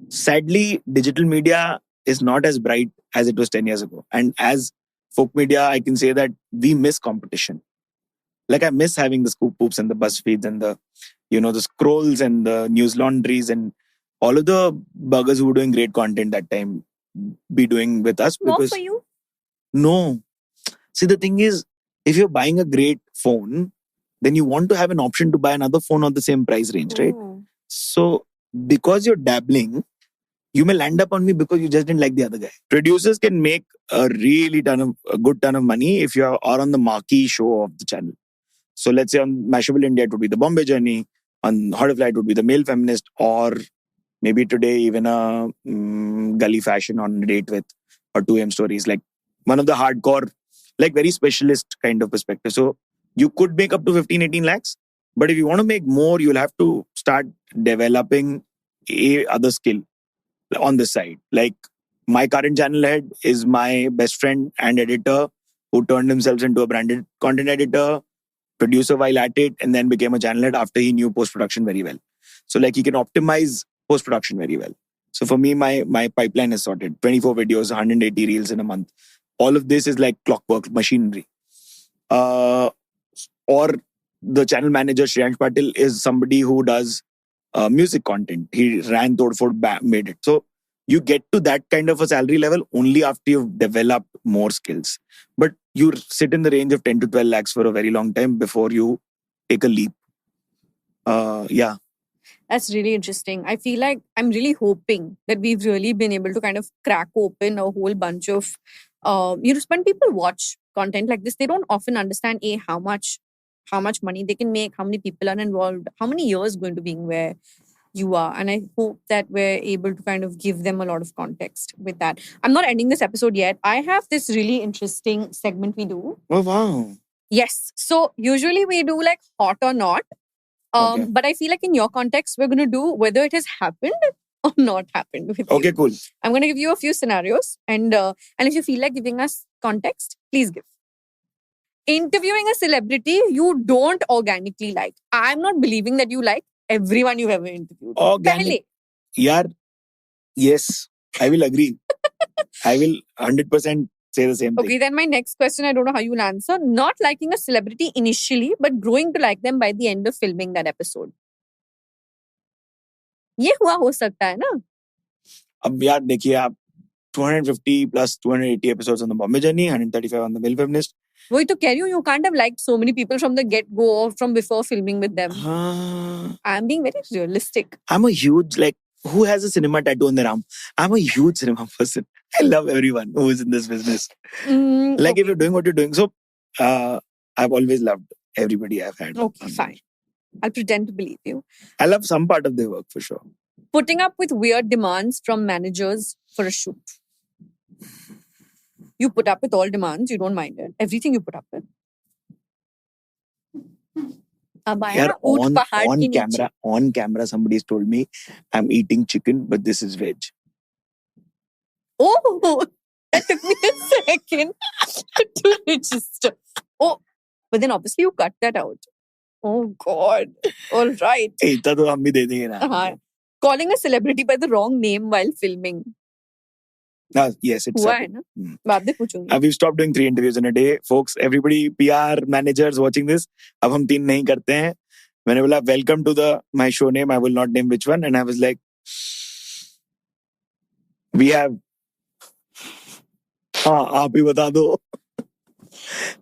Sadly, digital media is not as bright as it was 10 years ago. And as folk media, I can say that we miss competition. Like I miss having the scoop poops and the BuzzFeeds and the, the scrolls and the news laundries and all of the buggers who were doing great content that time be doing with us. More for you? No. See, the thing is, if you're buying a great phone, then you want to have an option to buy another phone on the same price range, right? So because you're dabbling, you may land up on me because you just didn't like the other guy. Producers can make a good ton of money if you are on the marquee show of the channel. So let's say on Mashable India, it would be the Bombay Journey. On How to Fly, it would be the Male Feminist, or maybe today even a Gully Fashion on a Date With, or 2am Stories, like one of the hardcore, like very specialist kind of perspective. So you could make up to 15, 18 lakhs. But if you want to make more, you'll have to start developing a other skill on the side. Like my current channel head is my best friend and editor who turned himself into a branded content editor, producer while at it, and then became a channel head after he knew post-production very well. So like he can optimize post-production very well. So for me, my pipeline is sorted. 24 videos, 180 reels in a month. All of this is like clockwork machinery. Or the channel manager, Shreyansh Patil, is somebody who does music content. He ran Todford, made it. So you get to that kind of a salary level only after you've developed more skills. But you sit in the range of 10 to 12 lakhs for a very long time before you take a leap. Yeah. That's really interesting. I feel like I'm really hoping that we've really been able to kind of crack open a whole bunch of, when people watch content like this, they don't often understand how much money they can make, how many people are involved, how many years going to being where you are. And I hope that we're able to kind of give them a lot of context with that. I'm not ending this episode yet. I have this really interesting segment we do. Oh, wow. Yes. So usually we do like hot or not. Okay. But I feel like in your context, we're going to do whether it has happened or not happened with you. Okay, cool. I'm going to give you a few scenarios. And if you feel like giving us context, please give. Interviewing a celebrity you don't organically like. I'm not believing that you like everyone you've ever interviewed. Organic. Yaar, yes, I will agree. I will 100% say the same thing. Okay, then my next question, I don't know how you'll answer. Not liking a celebrity initially, but growing to like them by the end of filming that episode. ये हुआ हो सकता है ना? अब यार देखिए आप 250 plus 280 episodes on the Bombay Journey, 135 on the Mill Feminist. वही तो कह रही हूँ, you can't have liked so many people from the get-go or from before filming with them. I'm being very realistic. I'm a huge, like, who has a cinema tattoo on their arm? I'm a huge cinema person. I love everyone who is in this business. Like, if you're doing what you're doing. So, I've always loved everybody I've had. Okay, fine. I'll pretend to believe you. I love some part of their work for sure. Putting up with weird demands from managers for a shoot. You put up with all demands, you don't mind it. Everything you put up with. Yeah, on camera, somebody's told me I'm eating chicken, but this is veg. Oh, that took me a second to register. Oh, but then obviously you cut that out. Oh God. All right. इतना तो हम भी दे देंगे ना. Calling a celebrity by the wrong name while filming. Yes, it's हुआ है ना? बाद में पूछूंगी. We've stopped doing 3 interviews in a day. Folks, everybody, PR, managers watching this, अब हम 3 नहीं करते हैं. मैंने बोला, welcome to my show name. I will not name which one. And I was like, we have... हाँ, आप ही बता दो.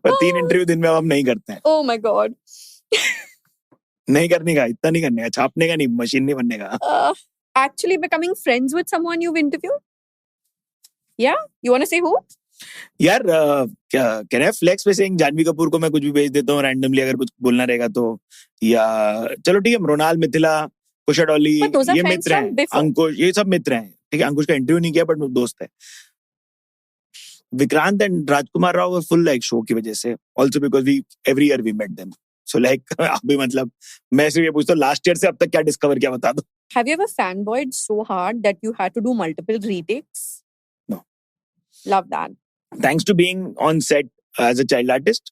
पर 3 इंटरव्यू दिन में अब हम नहीं करते हैं. Oh my God. नहीं करने का, इतना नहीं करने का, छापने का नहीं, मशीन नहीं बनने का. Actually becoming friends with someone you've interviewed? Yeah? You want to say who? यार, can I flex by saying Janhvi Kapoor को मैं कुछ भी भेज देता हूँ randomly अगर कुछ बोलना रहेगा तो, या चलो ठीक है, मृणाल, मिथिला, कुशा डॉली, ये मित्र हैं, अंकुश, ये सब मित्र हैं. ठीक है, अंकुश का इंटरव्यू नहीं किया बट दोस्त है. Vikrant and Rajkumar Rao were full like show की वजह से, also because every year we met them. So like, अभी मतलब मैं सिर्फ ये पूछता हूँ, लास्ट ईयर से अब तक क्या डिस्कवर किया बता दो. Have you ever fanboyed so hard that you had to do multiple retakes? No. Love that. Thanks to being on set as a child artist,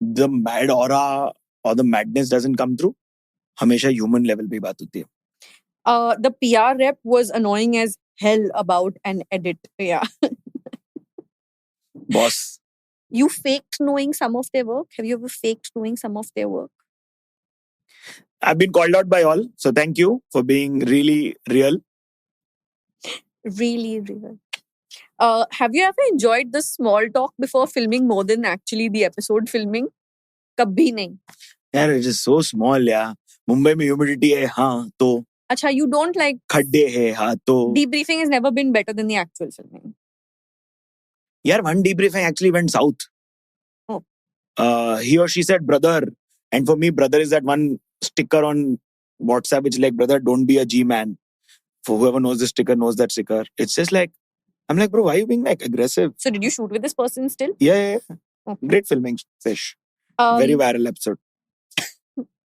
the mad aura or the madness doesn't come through. हमेशा human level पे बात होती है. The PR rep was annoying as hell about an edit. Yeah. Boss. You faked knowing some of their work? Have you ever faked knowing some of their work? I've been called out by all. So thank you for being really real. Really real. Have you ever enjoyed the small talk before filming more than actually the episode filming? कभी नहीं. यार, it is so small यार. मुंबई में humidity है, हाँ तो. अच्छा, you don't like. खड्डे है, हाँ तो. Debriefing has never been better than the actual filming. Yeah, one debriefing actually went south. Oh. He or she said brother. And for me, brother is that one sticker on WhatsApp which like, brother, don't be a G-man. For whoever knows the sticker, knows that sticker. It's just like, I'm like, bro, why are you being like aggressive? So did you shoot with this person still? Yeah. Okay. Great filming, Fish. Very viral episode.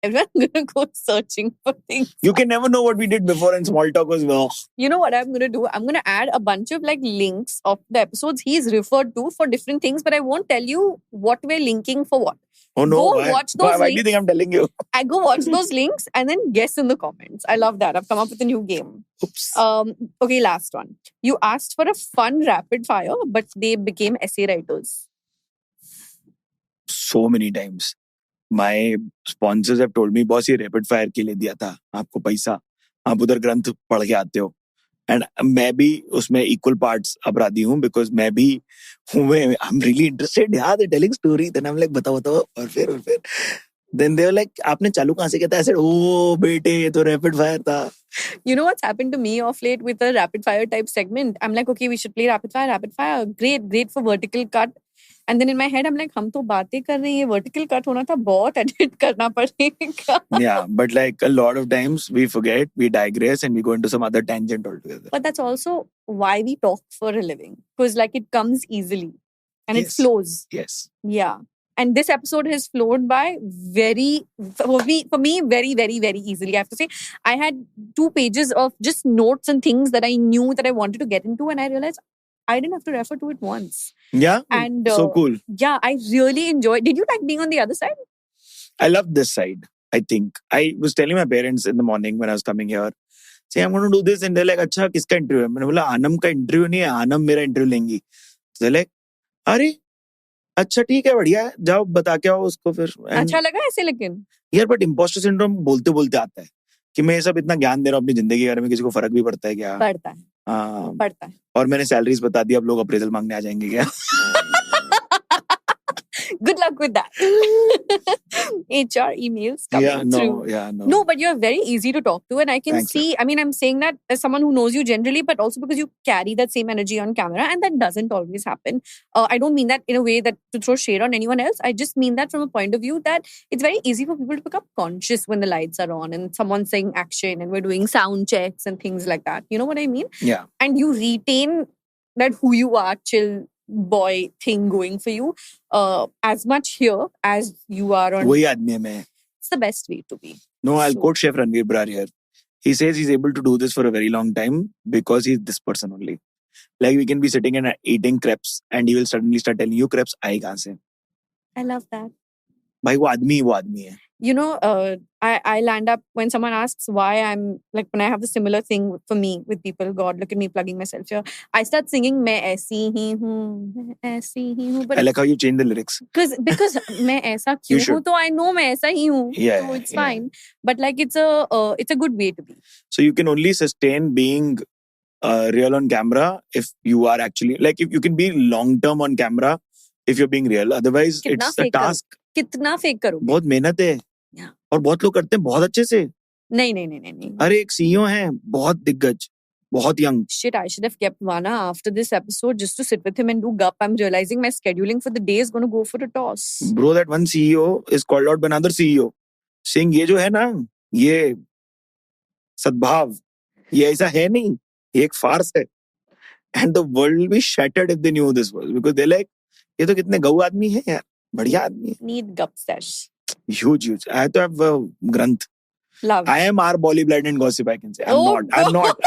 Everyone's going to go searching for things. You can never know what we did before and small talk was well. You know what I'm going to do? I'm going to add a bunch of like links of the episodes he's referred to for different things, but I won't tell you what we're linking for what. Oh no, watch those why do you think I'm telling you? I go watch those links and then guess in the comments. I love that. I've come up with a new game. Oops. Okay, last one. You asked for a fun rapid fire, but they became essay writers. So many times. My sponsors have told me, boss, ये rapid fire के लिए दिया था आपको पैसा, आप उधर ग्रंथ पढ़ के आते हो. And मैं भी उसमें equal parts अपराधी हूँ, because मैं भी हूँ, I'm really interested. Yeah, they're telling story. Then I'm like, बताओ. और फिर. Then they were like, आपने चालू कहाँ से किया था? I said, oh, बेटे, ये तो rapid fire था. You know what's happened to me of late with a rapid fire type segment? I'm like, okay, we should play rapid fire. Great for vertical cut. And then in my head, I'm like, हम तो बातें कर रहे हैं, vertical cut होना था, बहुत edit करना पड़ेगा. Yeah, but like a lot of times we forget, we digress and we go into some other tangent altogether. But that's also why we talk for a living. Because like it comes easily and it flows. Yes. Yeah. And this episode has flowed by for me, very, very, very easily. I have to say, I had 2 pages of just notes and things that I knew that I wanted to get into, and I realized I didn't have to refer to it once. Yeah, and so cool. Yeah, I really enjoyed. Did you like being on the other side? I love this side, I think. I was telling my parents in the morning when I was coming here, say, I'm going to do this. And they're like, अच्छा, किसका interview है? मैंने बोला, आनम का interview नहीं है, आनम मेरा interview लेंगी. So they're like, अरे अच्छा ठीक है, बढ़िया है, जाओ बता के आओ उसको फिर. अच्छा लगा ऐसे लेकिन यार बट इम्पोस्टर सिंड्रोम बोलते बोलते आता है कि मैं ये सब इतना ज्ञान दे रहा हूँ अपनी जिंदगी के बारे में, किसी को फर्क भी पड़ता है क्या? पड़ता है. हाँ, पड़ता है. और मैंने सैलरीज बता दी, अब लोग अप्रेजल मांगने आ जाएंगे क्या? Good luck with that. HR emails coming through. No, but you're very easy to talk to, and I can see. I mean, I'm saying that as someone who knows you generally, but also because you carry that same energy on camera, and that doesn't always happen. I don't mean that in a way that to throw shade on anyone else. I just mean that from a point of view that it's very easy for people to become conscious when the lights are on and someone's saying action, and we're doing sound checks and things like that. You know what I mean? Yeah. And you retain that who you are, chill boy thing going for you as much here as you are on. वही आदमी है मैं. It's the best way to be. No, I'll quote Chef Ranveer Brar here. He says he's able to do this for a very long time because he's this person only. Like we can be sitting and eating crepes and he will suddenly start telling you crepes आए कहाँ से. I love that. भाई वो आदमी है. You know, I land up when someone asks why I'm like, when I have a similar thing for me with people, God, look at me plugging myself here. I start singing मैं ऐसी ही हूँ. I like how you change the lyrics. Because मैं ऐसा क्यों हूँ, तो I know मैं ऐसा ही हूँ. Yeah, so it's fine. But like it's a good way to be. So you can only sustain being real on camera if you are actually like if you can be long term on camera if you're being real. Otherwise, it's a task. कितना fake करोगे? बहुत मेहनत है. और बहुत लोग करते हैं बहुत अच्छे से. नहीं. अरे एक CEO है बहुत दिग्गज, बहुत young. Shit, I should have kept Vana after this episode just to sit with him and do gup. I'm realizing my scheduling for the day is going to go for a toss. Bro, that one CEO is called out by another CEO, saying ये जो है ना, ये सद्भाव, ये ऐसा है नहीं, ये एक फार्स है. And the world will be shattered if they knew this was because they're like, ये तो कितने गऊ आदमी है यार, बढ़िया आदमी है. Need gup sesh. Huge. I have to have a granth. Love. I am our Bolly Blood and Gossip, I can say. I'm not.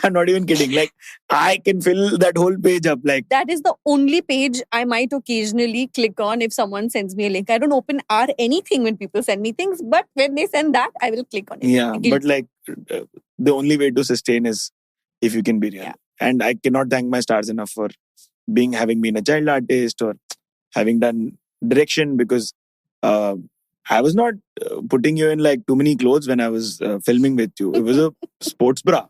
I'm not even kidding. Like, I can fill that whole page up. Like, that is the only page I might occasionally click on if someone sends me a link. I don't open anything when people send me things, but when they send that, I will click on it. Yeah, but like, the only way to sustain is if you can be real. Yeah. And I cannot thank my stars enough for having been a child artist or having done direction because I was not putting you in like too many clothes when I was filming with you. It was a sports bra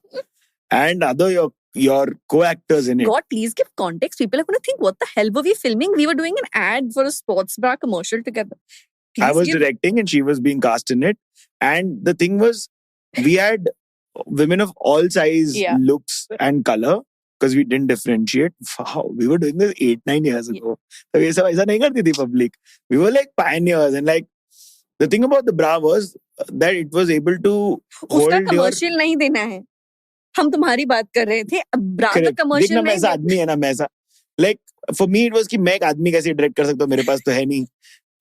and other your co-actors in it. God, please give context. People are going to think, what the hell were we filming? We were doing an ad for a sports bra commercial together. Please I was directing and she was being cast in it. And the thing was, we had women of all size, looks and color. Because we didn't differentiate. Wow, we were doing this 8-9 years ago. So we ऐसा नहीं करती थी public. We were like pioneers and like the thing about the bra was that it was able to hold उसका commercial नहीं देना है. हम तुम्हारी बात कर रहे थे. Bra का commercial नहीं. मैं ऐसा आदमी है ना मैं ऐसा. Like for me it was कि मैं एक आदमी कैसे direct कर सकता हूँ मेरे पास तो है नहीं.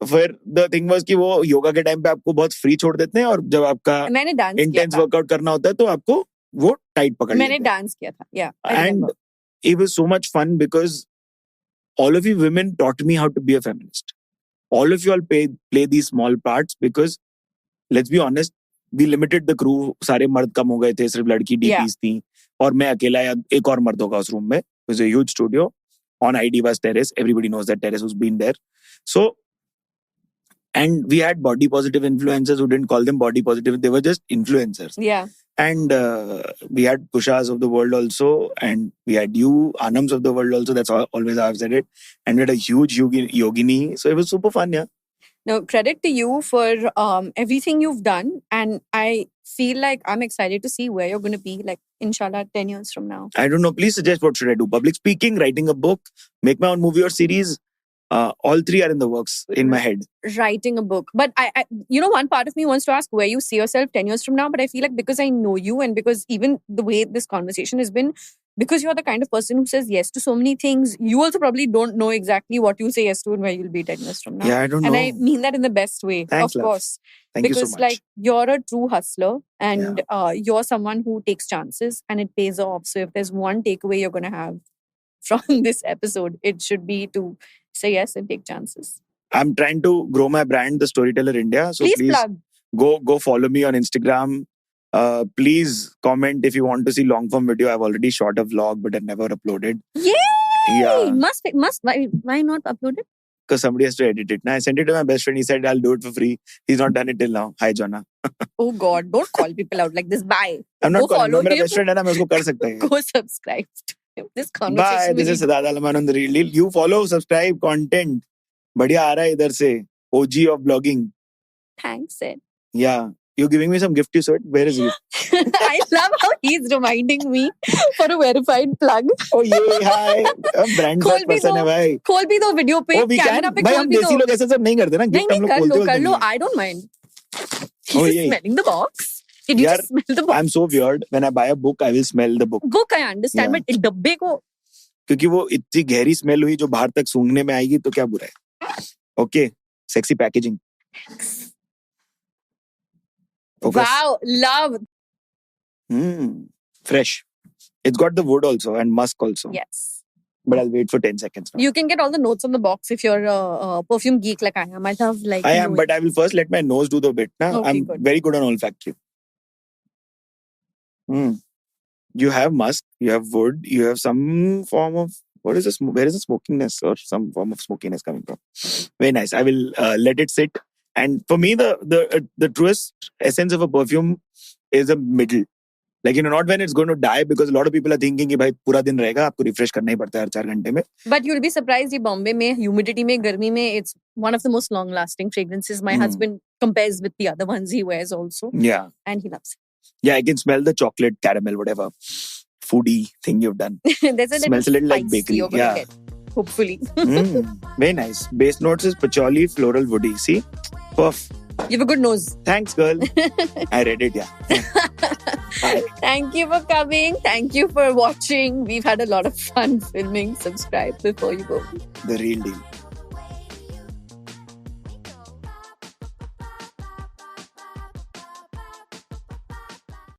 फिर the thing was कि वो योगा के टाइम पे आपको बहुत free छोड़ देते हैं और जब आपका intense workout करना होता है तो आपको वो टाइट पकड़ लेते हैं. मैंने डांस किया था. Yeah. And it was so much fun because all of you women taught me how to be a feminist. All of you all play these small parts because let's be honest, we limited the crew. सारे मर्द कम हो गए थे, सिर्फ लड़की DPs थी और मैं अकेला या एक और मर्द होगा उस रूम में. It was a huge studio on IDVA's terrace. Everybody knows that terrace, who's been there. So, and we had body positive influencers who didn't call them body positive. They were just influencers. Yeah. And we had Kushas of the world also, and we had you, Anams of the world also. That's always how I've said it. And we had a huge yogini. So it was super fun, yeah. No, credit to you for everything you've done. And I feel like I'm excited to see where you're going to be, like, inshallah, 10 years from now. I don't know. Please suggest what should I do? Public speaking, writing a book, make my own movie or series. All three are in the works in my head. Writing a book. But I, you know, one part of me wants to ask where you see yourself 10 years from now. But I feel like because I know you and because even the way this conversation has been, because you're the kind of person who says yes to so many things, you also probably don't know exactly what you say yes to and where you'll be 10 years from now. Yeah, I don't know. And I mean that in the best way, Thanks, of course. Thank you so much. Because like you're a true hustler and you're someone who takes chances and it pays off. So if there's one takeaway you're going to have from this episode, it should be to say yes and take chances. I'm trying to grow my brand, The Storyteller India. So please plug. Go follow me on Instagram. Please comment if you want to see long form video. I've already shot a vlog, but I've never uploaded. Yay! Yeah. Must. Why not upload it? Because somebody has to edit it. Now I sent it to my best friend. He said, I'll do it for free. He's not done it till now. Hi, Jonah. Oh God, don't call people out like this. Bye. I'm not Go calling. follow No, मेरा him. best friend है ना, मैं उसको कर सकता है. Go subscribe to him. This Bye. conversation. This is Siddharth Alaman on The Real Deal. You follow, subscribe, content. बढ़िया आ रहा है इधर से. OG of blogging. Thanks, Ed. Yeah. You're giving me some gift you said. Where is it? I love how he's reminding me for a verified plug. Oh yeah, hi. Brand खोल first भी person दो. है भाई. खोल भी दो video पे. Oh, we can. Camera पे भाई खोल हम भी देसी दो. लोग ऐसे सब नहीं करते ना. नहीं Gift हम नहीं लोग खोलते कर लो. हैं. I don't mind. Oh, He's yeah. smelling the box. Did you Yaar, just smell the box? I'm so weird. When I buy a book, I will smell the book. Book I understand, Yeah. but इस डब्बे को. क्योंकि वो इतनी गहरी smell हुई जो बाहर तक सूंघने में आएगी तो क्या बुरा है. Okay. Sexy packaging. Focus. Wow, love. Fresh. It's got the wood also and musk also. Yes. But I'll wait for 10 seconds now. You can get all the notes on the box if you're a perfume geek like I am. I have like. I am, but I will first let my nose do the bit. Na? Okay, I'm good. very good on olfactory. You have musk, you have wood, you have some form of, what is this? Where is the smokiness or some form of smokiness coming from? Very nice. I will let it sit. And for me, the truest essence of a perfume is the middle. Like, not when it's going to die, because a lot of people are thinking कि भाई पूरा दिन रहेगा, आपको refresh करना ही पड़ता है हर 4 घंटे में. But you'll be surprised, in Bombay में, humidity में, गर्मी में, it's one of the most long-lasting fragrances. My husband compares with the other ones he wears also. Yeah. And he loves Yeah, I can smell the chocolate, caramel, whatever foodie thing you've done. it. There's a Smells a little like spice bakery. you're gonna Yeah. get, hopefully. Very nice. Base notes is patchouli, floral, woody. See? Puff. You have a good nose. Thanks, girl. I read it, yeah. Bye. Thank you for coming. Thank you for watching. We've had a lot of fun filming. Subscribe before you go. The Real Deal.